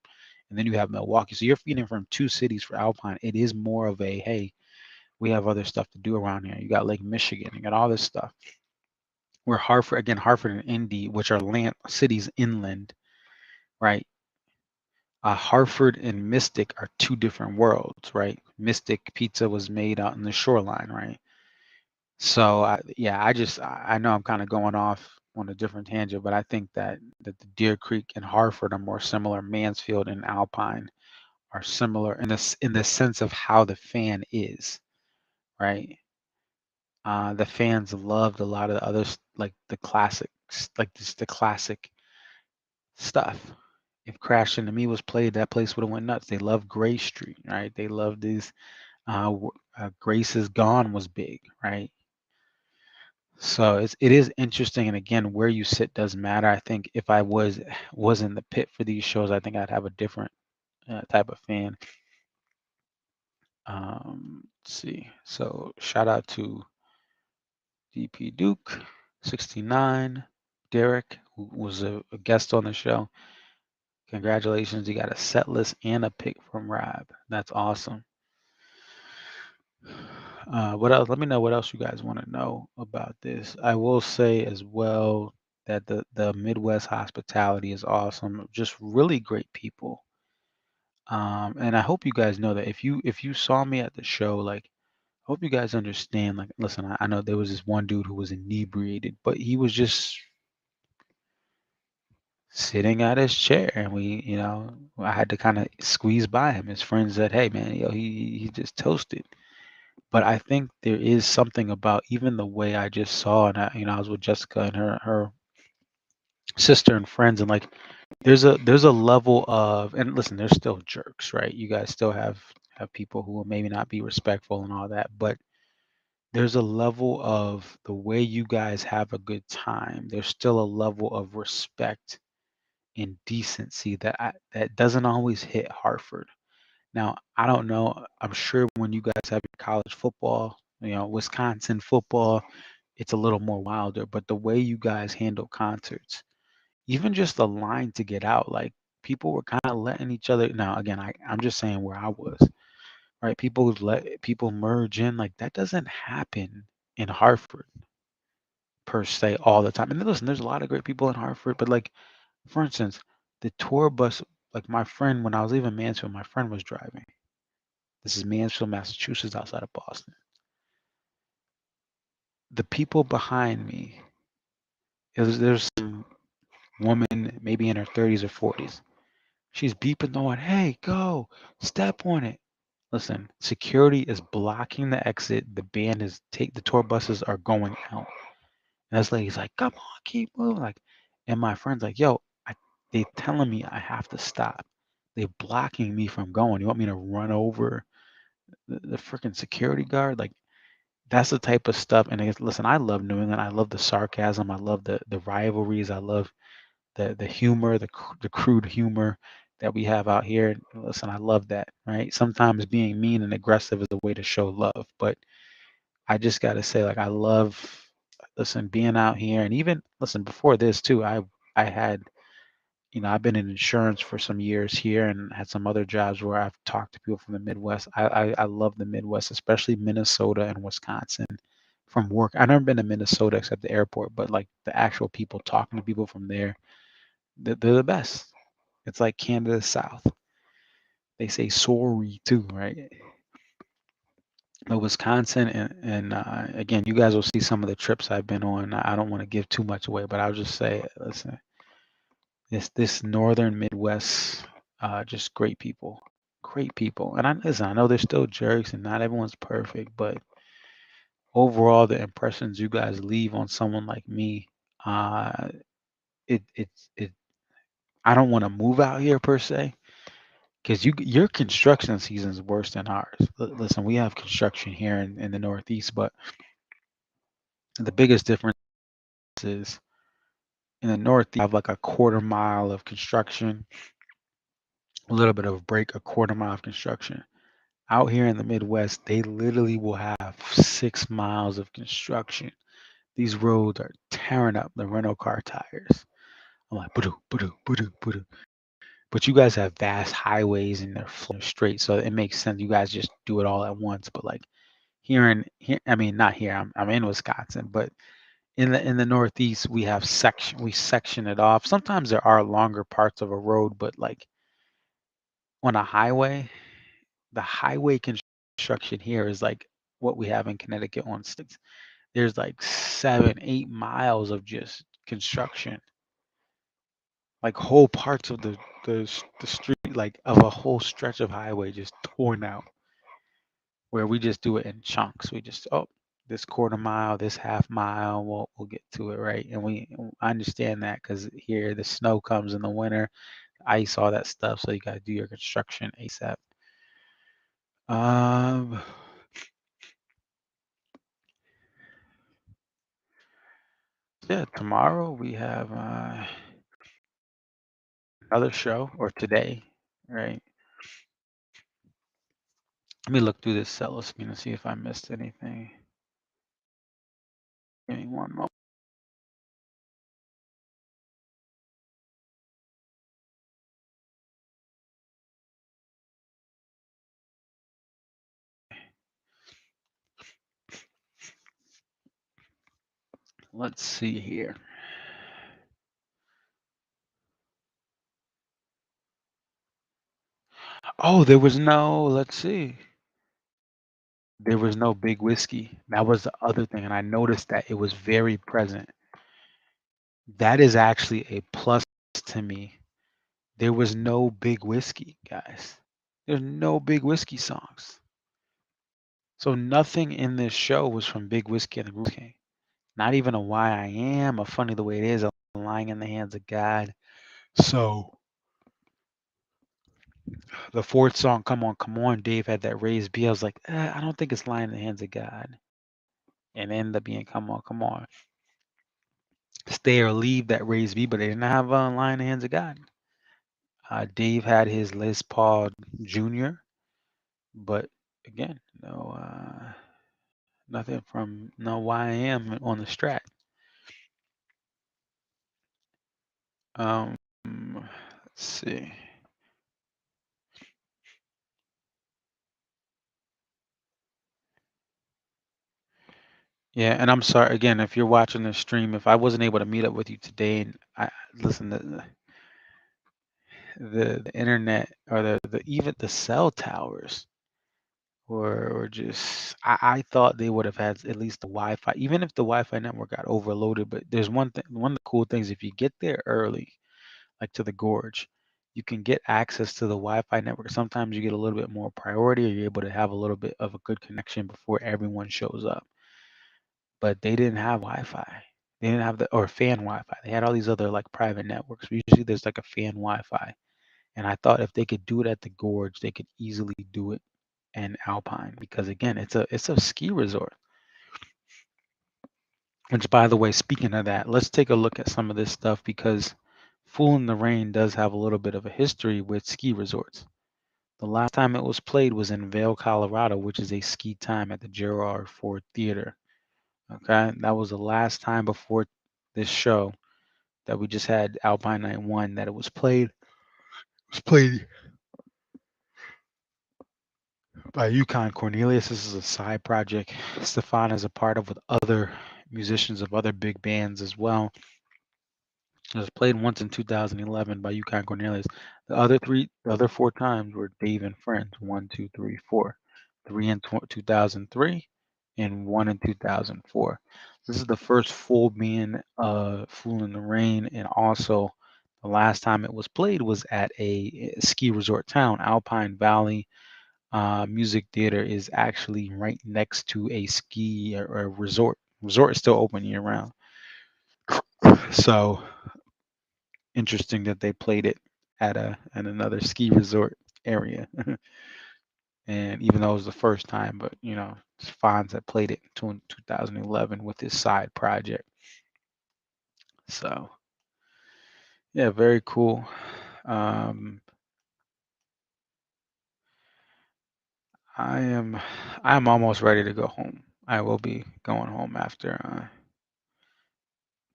And then you have Milwaukee. So you're feeding from two cities for Alpine. It is more of a, hey, we have other stuff to do around here. You got Lake Michigan, you got all this stuff. Where Hartford and Indy, which are land cities inland, right? Hartford and Mystic are two different worlds, right? Mystic pizza was made out in the shoreline, right? So I know I'm kind of going off on a different tangent, but I think that the Deer Creek and Hartford are more similar. Mansfield and Alpine are similar in the sense of how the fan is, right? The fans loved a lot of the others, like the classics, like just the classic stuff. If Crash Into Me was played, that place would have went nuts. They loved Gray Street, right? They loved these. Grace is Gone was big, right? So it is interesting, and again, where you sit does matter. I think if I was in the pit for these shows, I think I'd have a different type of fan. Let's see. So shout out to DP Duke 69, Derek, who was a guest on the show. Congratulations, you got a set list and a pick from Rob. That's awesome. What else? Let me know what else you guys want to know about this. I will say as well that the Midwest hospitality is awesome. Just really great people. And I hope you guys know that if you saw me at the show, like I hope you guys understand. Like, listen, I know there was this one dude who was inebriated, but he was just sitting at his chair, and I had to kind of squeeze by him. His friend said, "Hey, man, he just toasted." But I think there is something about even the way I just saw, and I was with Jessica and her sister and friends, and like there's a level of, and listen, there's still jerks, right? You guys still have people who will maybe not be respectful and all that, but there's a level of the way you guys have a good time. There's still a level of respect and decency that doesn't always hit Hartford. Now, I don't know. I'm sure when you guys have your college football, Wisconsin football, it's a little more wilder. But the way you guys handle concerts, even just the line to get out, like people were kind of letting each other. Now, again, I'm just saying where I was, right? People would let people merge in. Like that doesn't happen in Hartford per se all the time. And listen, there's a lot of great people in Hartford, but like for instance, the tour bus, like my friend, when I was leaving Mansfield, my friend was driving. This is Mansfield, Massachusetts, outside of Boston. The people behind me, there's some woman, maybe in her 30s or 40s. She's beeping the horn, hey, go, step on it. Listen, security is blocking the exit. The band is the tour buses are going out. And this lady's like, come on, keep moving. Like, and my friend's like, yo, they telling me I have to stop. They're blocking me from going. You want me to run over the freaking security guard? Like, that's the type of stuff. And listen, I love New England. I love the sarcasm. I love the rivalries. I love the humor, the crude humor that we have out here. Listen, I love that. Right? Sometimes being mean and aggressive is a way to show love, but I just got to say, like, I love, listen, being out here, and even listen before this too. I had, I've been in insurance for some years here, and had some other jobs where I've talked to people from the Midwest. I love the Midwest, especially Minnesota and Wisconsin. From work, I've never been to Minnesota except the airport, but like the actual people talking to people from there, they're the best. It's like Canada South. They say sorry too, right? But Wisconsin and again, you guys will see some of the trips I've been on. I don't want to give too much away, but I'll just say, listen, this northern Midwest, just great people. And listen, I know there's still jerks, and not everyone's perfect, but overall, the impressions you guys leave on someone like me, uh, it. I don't want to move out here per se, because your construction season is worse than ours. Listen, we have construction here in the Northeast, but the biggest difference is in the Northeast, you have like a quarter mile of construction, a little bit of a break, a quarter mile of construction. Out here in the Midwest, they literally will have 6 miles of construction. These roads are tearing up the rental car tires. I'm like, boo boo boo boo. But you guys have vast highways and they're straight, so it makes sense. You guys just do it all at once. But like here, I mean, not here. I'm in Wisconsin, but in the Northeast, we section it off. Sometimes there are longer parts of a road, but like on a highway, the highway construction here is like what we have in Connecticut on states. There's like 7, 8 miles of just construction, like whole parts of the street, like of a whole stretch of highway just torn out, where we just do it in chunks. We just, oh, this quarter mile, this half mile, we'll get to it, right? And I understand that because here the snow comes in the winter, ice, all that stuff. So you got to do your construction ASAP. Um, yeah, tomorrow we have another show, or today, right? Let me look through this set list and see if I missed anything. Give me one moment. Let's see here. Oh, let's see. There was no big whiskey. That was the other thing. And I noticed that it was very present. That is actually a plus to me. There was no big whiskey, guys. There's no big whiskey songs. So nothing in this show was from Big Whiskey and the Groove King. Not even a Why I Am, a Funny the Way It Is, a Lying in the Hands of God. So the fourth song, Come On, Dave had that raised B. I was like, I don't think it's Lying in the Hands of God. And it ended up being Come On. Stay or Leave, that raised B, but they didn't have Lying in the Hands of God. Dave had his Les Paul Jr., but again, no, nothing from no YM on the strat. Let's see. Yeah, and I'm sorry again if you're watching this stream. If I wasn't able to meet up with you today, and I listen, the internet or the even the cell towers were just. I thought they would have had at least the Wi-Fi, even if the Wi-Fi network got overloaded. But there's one thing. One of the cool things, if you get there early, like to the gorge, you can get access to the Wi-Fi network. Sometimes you get a little bit more priority, or you're able to have a little bit of a good connection before everyone shows up. But they didn't have Wi-Fi. They didn't have the or fan Wi-Fi. They had all these other like private networks. Usually there's like a fan Wi-Fi. And I thought if they could do it at the gorge, they could easily do it in Alpine because again, it's a ski resort. Which by the way, speaking of that, let's take a look at some of this stuff because Fool in the Rain does have a little bit of a history with ski resorts. The last time it was played was in Vail, Colorado, which is a ski time at the Gerard Ford Theater. Okay, that was the last time before this show that we just had Alpine Night One that it was played. It was played by Yukon Cornelius. This is a side project Stefan is a part of with other musicians of other big bands as well. It was played once in 2011 by Yukon Cornelius. The other four times were Dave and Friends. One, two, three, four. Three in 2003 and one in 2004. This is the first full band Fool in the Rain, and also the last time it was played was at a ski resort town, Alpine Valley. Music Theater is actually right next to a ski or resort. Resort is still open year round. So interesting that they played it at another ski resort area. And even though it was the first time, but Fonz had played it in 2011 with his side project. So yeah, very cool. Um, I am I'm almost ready to go home. I will be going home after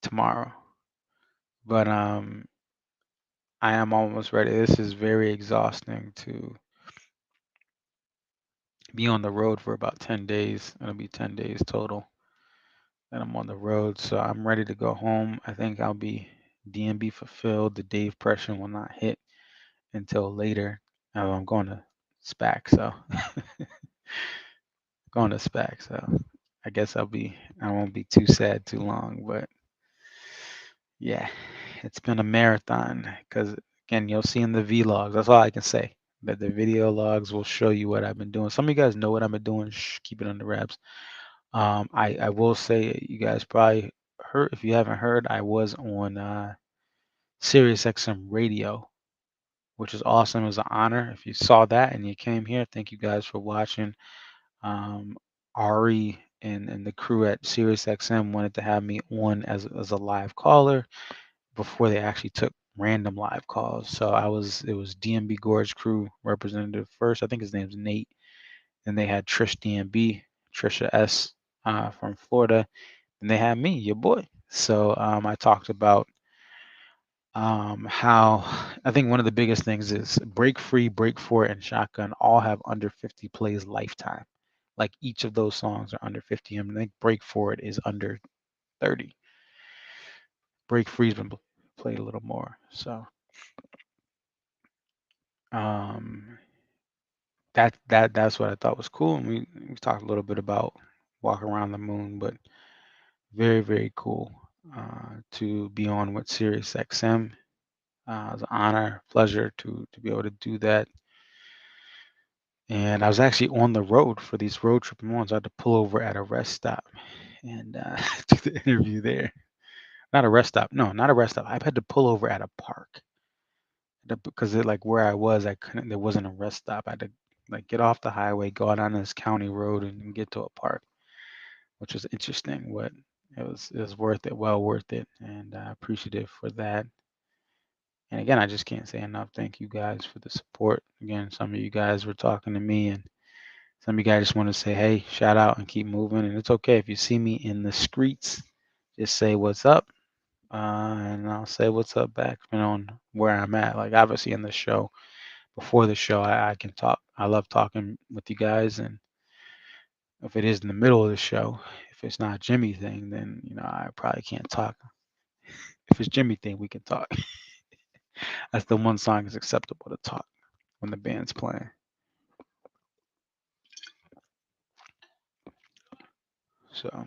tomorrow, but I am almost ready. This is very exhausting to be on the road for about 10 days. It'll be 10 days total that I'm on the road. So I'm ready to go home. I think I'll be DMB fulfilled. The Dave pressure will not hit until later. I'm going to SPAC, so going to SPAC. So I guess I won't be too sad too long, but yeah, it's been a marathon because again, you'll see in the vlogs. That's all I can say. That the video logs will show you what I've been doing. Some of you guys know what I've been doing. Shh, keep it under wraps. I will say you guys probably heard. If you haven't heard, I was on Sirius XM Radio, which is awesome. It was an honor. If you saw that and you came here, thank you guys for watching. Um, Ari and the crew at Sirius XM wanted to have me on as a live caller before they actually took random live calls. So it was DMB Gorge crew representative first. I think his name's Nate. Then they had Trish DMB, Trisha S from Florida, and they had me, your boy. So I talked about how I think one of the biggest things is Break Free, Break For It, and Shotgun all have under 50 plays lifetime. Like each of those songs are under 50. I think Break For It is under 30. Break Free's been played a little more. So um, that's what I thought was cool. And we talked a little bit about Walk Around the Moon, but very, very cool to be on with Sirius XM. It's an honor, pleasure to be able to do that. And I was actually on the road for these road trip ones. I had to pull over at a rest stop and do the interview there. Not a rest stop. No, not a rest stop. I had to pull over at a park because like where I was, I couldn't. There wasn't a rest stop. I had to like get off the highway, go down this county road, and get to a park, which was interesting. But it was worth it, well worth it, and appreciative for that. And again, I just can't say enough. Thank you guys for the support. Again, some of you guys were talking to me, and some of you guys just want to say, hey, shout out and keep moving. And it's okay if you see me in the streets, just say what's up, and I'll say what's up back, depending on where I'm at. Like obviously in the show, before the show, I can talk. I love talking with you guys, and if it is in the middle of the show, if it's not a Jimmy thing, then I probably can't talk. If it's Jimmy thing, we can talk. That's the one song is acceptable to talk when the band's playing. So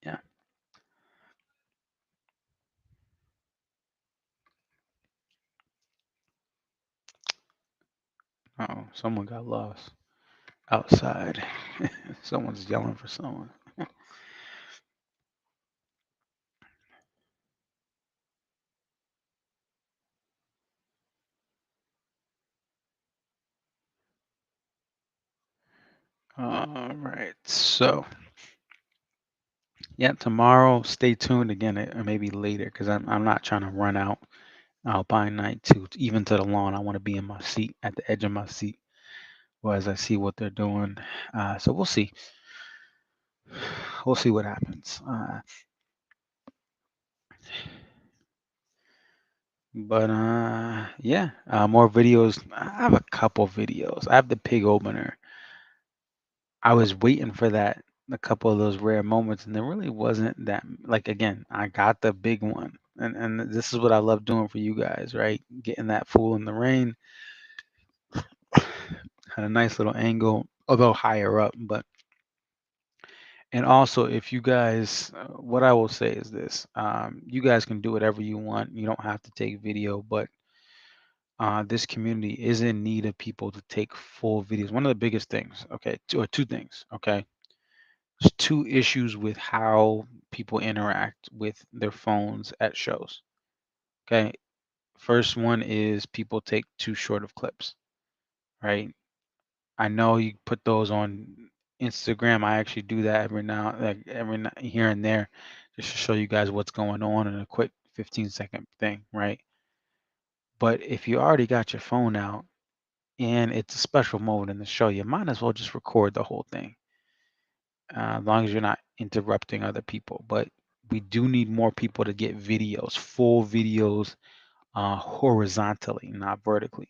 yeah. Oh, someone got lost outside. Someone's yelling for someone. All right. So yeah, tomorrow. Stay tuned again, or maybe later, because I'm not trying to run out Alpine night to even to the lawn. I want to be in my seat at the edge of my seat, or as I see what they're doing. So we'll see. We'll see what happens. But yeah, more videos. I have a couple videos. I have the pig opener. I was waiting for that, a couple of those rare moments, and there really wasn't that. Like again, I got the big one, and this is what I love doing for you guys, right? Getting that fool in the rain had a nice little angle, although higher up. But and also, if you guys, what I will say is this: you guys can do whatever you want. You don't have to take video, but this community is in need of people to take full videos. One of the biggest things, okay, two things, okay. There's two issues with how people interact with their phones at shows. Okay. First one is people take too short of clips, right? I know you put those on Instagram. I actually do that every now, like here and there, just to show you guys what's going on in a quick 15-second thing, right? But if you already got your phone out and it's a special moment in the show, you might as well just record the whole thing, as long as you're not interrupting other people. But we do need more people to get videos, full videos, horizontally, not vertically.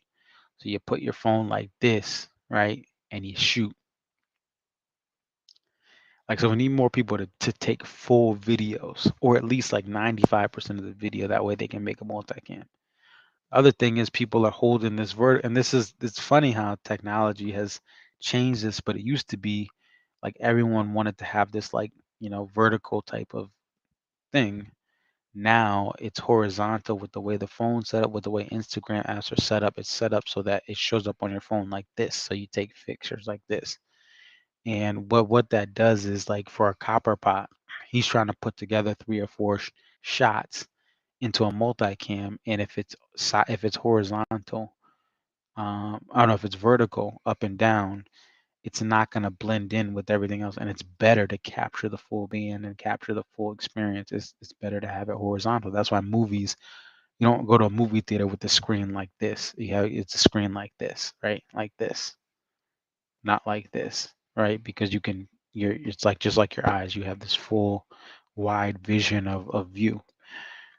So you put your phone like this, right, and you shoot. Like, so we need more people to take full videos, or at least like 95% of the video. That way they can make a multicam. Other thing is people are holding this and it's funny how technology has changed this, but it used to be like everyone wanted to have this like, vertical type of thing. Now it's horizontal with the way the phone's set up, with the way Instagram apps are set up. It's set up so that it shows up on your phone like this. So you take pictures like this. And what that does is like for a copper pot, he's trying to put together three or four shots into a multicam. And if it's horizontal, I don't know if it's vertical up and down, it's not going to blend in with everything else, and it's better to capture the full band and capture the full experience. It's better to have it horizontal. That's why movies, you don't go to a movie theater with the screen like this. It's a screen like this, right? Like this, not like this, right? Because it's like just like your eyes, you have this full wide vision of view.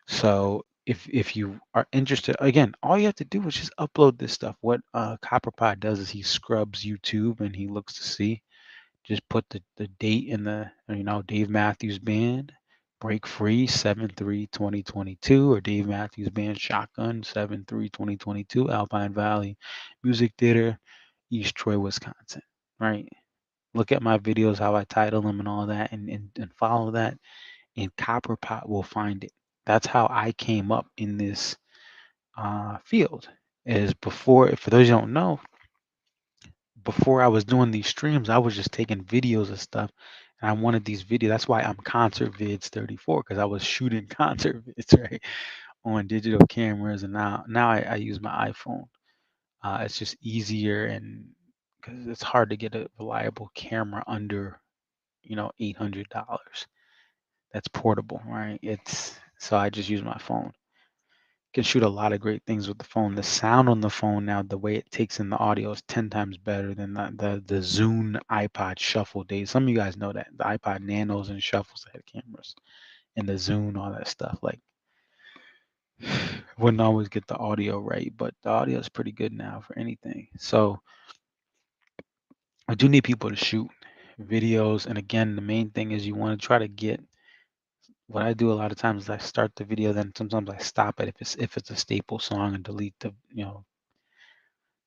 So if you are interested, again, all you have to do is just upload this stuff. What Copperpot does is he scrubs YouTube and he looks to see. Just put the date in the, Dave Matthews Band, Break Free 7/3/2022, or Dave Matthews Band Shotgun 7/3/2022, Alpine Valley Music Theater, East Troy, Wisconsin. Right? Look at my videos, how I title them and all that, and follow that, and Copperpot will find it. That's how I came up in this field. is before, for those who don't know, before I was doing these streams, I was just taking videos of stuff, and I wanted these videos. That's why I'm Concert Vids 34, because I was shooting concert vids, right, on digital cameras, and now I use my iPhone. It's just easier, and because it's hard to get a reliable camera under, $800. That's portable, right? It's so I just use my phone. Can shoot a lot of great things with the phone. The sound on the phone now, the way it takes in the audio is 10 times better than the Zune iPod Shuffle days. Some of you guys know that the iPod Nanos and Shuffles had cameras, and the Zune, all that stuff. Like, wouldn't always get the audio right, but the audio is pretty good now for anything. So I do need people to shoot videos, and again, the main thing is you want to try to get. What I do a lot of times is I start the video, then sometimes I stop it if it's a staple song and delete the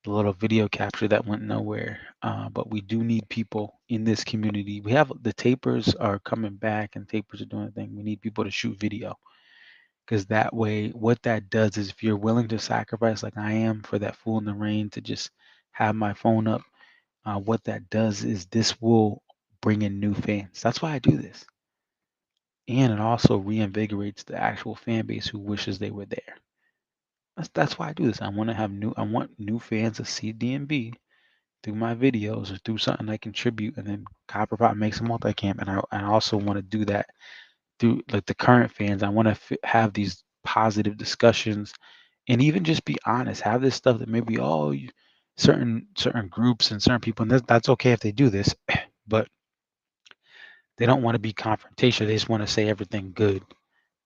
little video capture that went nowhere. But we do need people in this community. We have the tapers are coming back, and tapers are doing a thing. We need people to shoot video, because that way, what that does is if you're willing to sacrifice, like I am, for that Fool in the Rain to just have my phone up, what that does is this will bring in new fans. That's why I do this. And it also reinvigorates the actual fan base who wishes they were there. That's why I do this. I want new fans to see DMB through my videos or through something I contribute, and then Copperpot makes a multicam. And I also want to do that through like the current fans. I want to have these positive discussions, and even just be honest. Have this stuff that maybe certain groups and certain people, and that's okay if they do this, but they don't want to be confrontational. They just want to say everything good.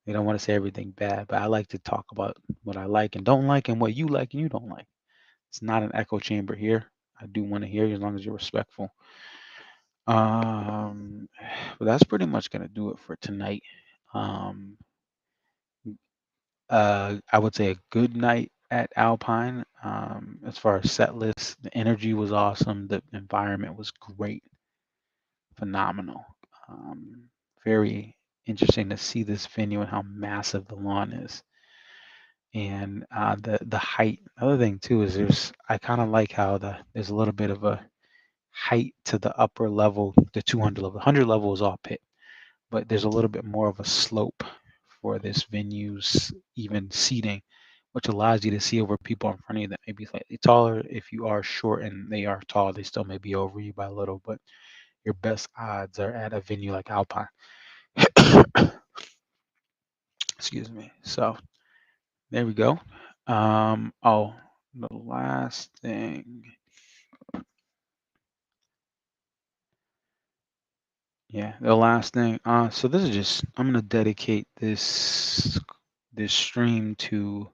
They don't want to say everything bad. But I like to talk about what I like and don't like, and what you like and you don't like. It's not an echo chamber here. I do want to hear you as long as you're respectful. Um, but that's pretty much gonna do it for tonight. Um, I would say a good night at Alpine. As far as set list, the energy was awesome. The environment was great, phenomenal. Um, Very interesting to see this venue and how massive the lawn is, and the height. Other thing too is I kind of like how there's a little bit of a height to the upper level, the 200 level. The 100 level is all pit, but there's a little bit more of a slope for this venue's even seating, which allows you to see over people in front of you that may be slightly taller. If you are short and they are tall, they still may be over you by a little, but your best odds are at a venue like Alpine. Excuse me. So there we go. Oh, the last thing. Yeah, the last thing. So this is just I'm gonna dedicate this stream to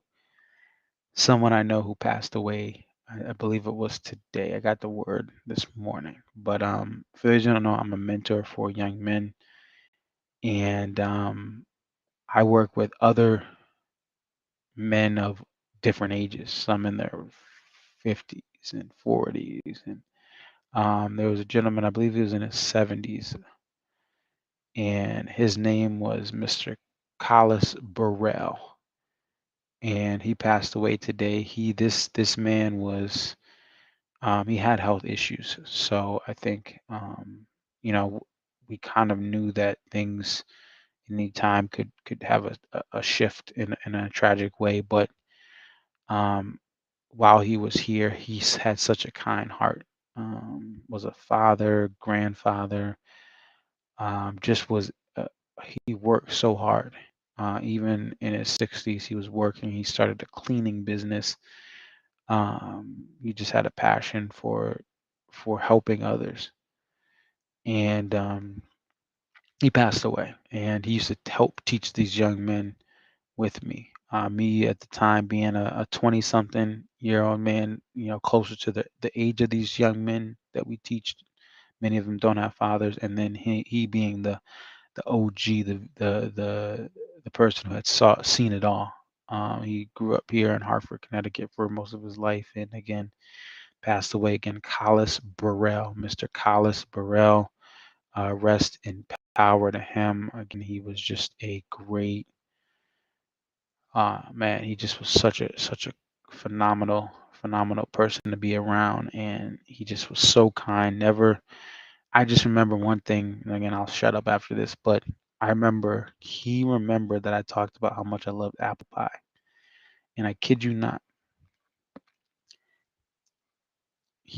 someone I know who passed away. I believe it was today. I got the word this morning. But for those who don't know, I'm a mentor for young men, and I work with other men of different ages. Some in their 50s and 40s, and there was a gentleman, I believe he was in his 70s, and his name was Mr. Collis Burrell, and he passed away today. This man was he had health issues, so I think you know we kind of knew that things any time could have a shift in a tragic way, but um, while he was here, had such a kind heart. Was a father, grandfather, just was he worked so hard. Even in his 60s, he was working. He started a cleaning business. He just had a passion for helping others, and he passed away. And he used to help teach these young men with me. Me at the time being a 20-something-year-old man, closer to the age of these young men that we teach. Many of them don't have fathers, and then he being the OG, the person who had seen it all. He grew up here in Hartford, Connecticut for most of his life, and again passed away. Again, Collis Burrell, Mr. Collis Burrell, rest in power to him. Again, he was just a great man. He just was such a phenomenal person to be around, and he just was so kind. Never. I just remember one thing, and again, I'll shut up after this, but I remember he remembered that I talked about how much I loved apple pie, and I kid you not,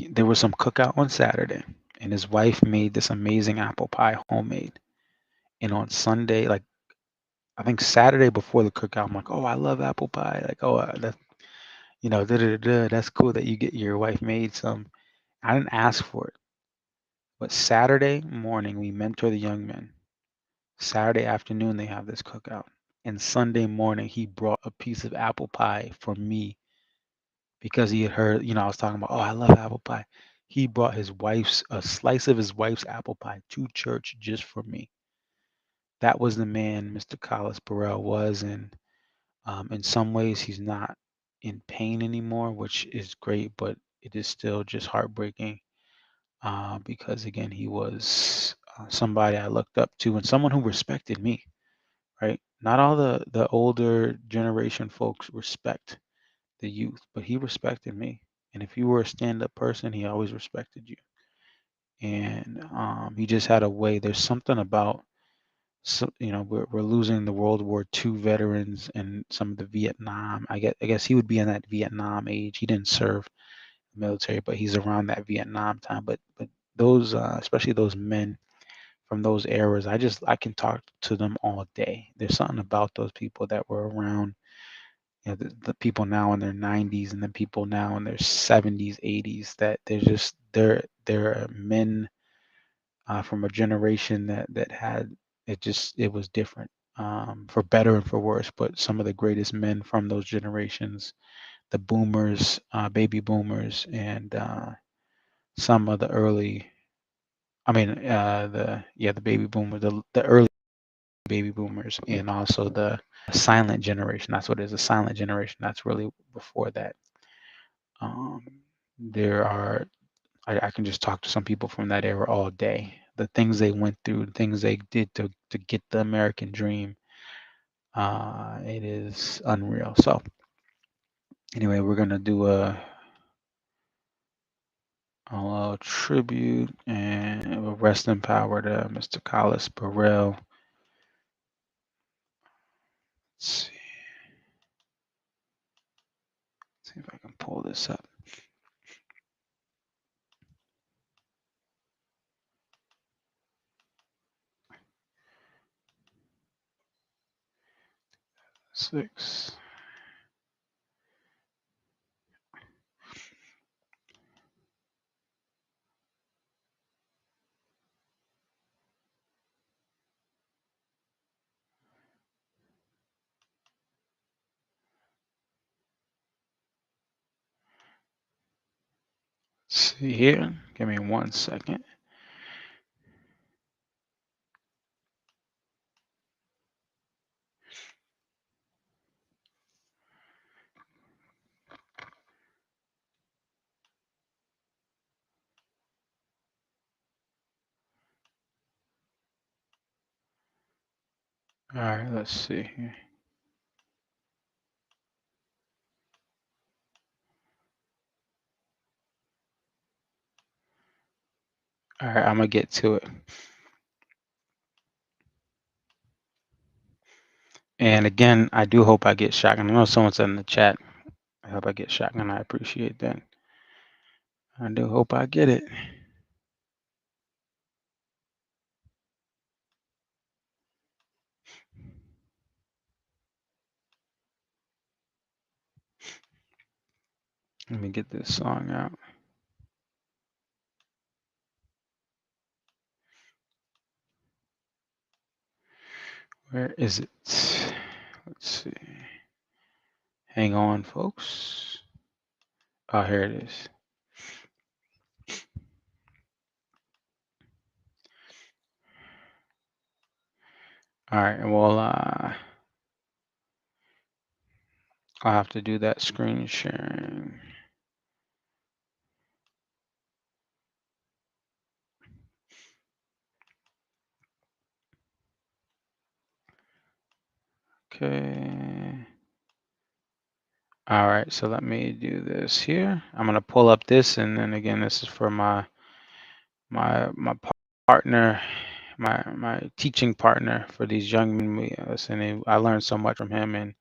there was some cookout on Saturday, and his wife made this amazing apple pie homemade. And on Sunday, like I think Saturday before the cookout, I'm like, oh, I love apple pie. Like, oh, that da da da. That's cool that you get your wife made some. I didn't ask for it, but Saturday morning we mentor the young men. Saturday afternoon they have this cookout, and Sunday morning he brought a piece of apple pie for me because he had heard, I was talking about, oh, I love apple pie. He brought a slice of his wife's apple pie to church just for me. That was the man Mr. Collis Burrell was, and in some ways he's not in pain anymore, which is great, but it is still just heartbreaking because again he was somebody I looked up to and someone who respected me. Right? Not all the older generation folks respect the youth, but he respected me. And if you were a stand-up person, he always respected you. And he just had a way. There's something about, so, we're losing the World War II veterans and some of the Vietnam. I guess he would be in that Vietnam age. He didn't serve the military, but he's around that Vietnam time. But those, especially those men from those eras, I can talk to them all day. There's something about those people that were around, the people now in their 90s and the people now in their 70s, 80s, that they're men from a generation that had it was different, for better and for worse. But some of the greatest men from those generations, the boomers, baby boomers, and some of the early, I mean, the baby boomers, the early baby boomers, and also the silent generation. That's what it is, a silent generation. That's really before that. Um, there are, I can just talk to some people from that era all day. The things they went through, the things they did to get the American dream, it is unreal. So anyway, we're gonna do a tribute and a rest in power to Mr. Collis Burrell. Let's see if I can pull this up. Six. Let's see here. Give me 1 second. All right, let's see here. All right, I'm gonna get to it. And again, I do hope I get shotgun. I know someone said in the chat, I hope I get shotgun. I appreciate that. I do hope I get it. Let me get this song out. Where is it? Let's see. Hang on, folks. Oh, here it is. All right, well, I'll have to do that screen sharing. Okay. All right, so let me do this here. I'm gonna pull up this, and then again, this is for my partner, my teaching partner for these young men. I learned so much from him, and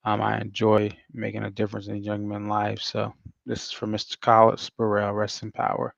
I enjoy making a difference in young men's lives. So this is for Mr. Collis Burrell, rest in power.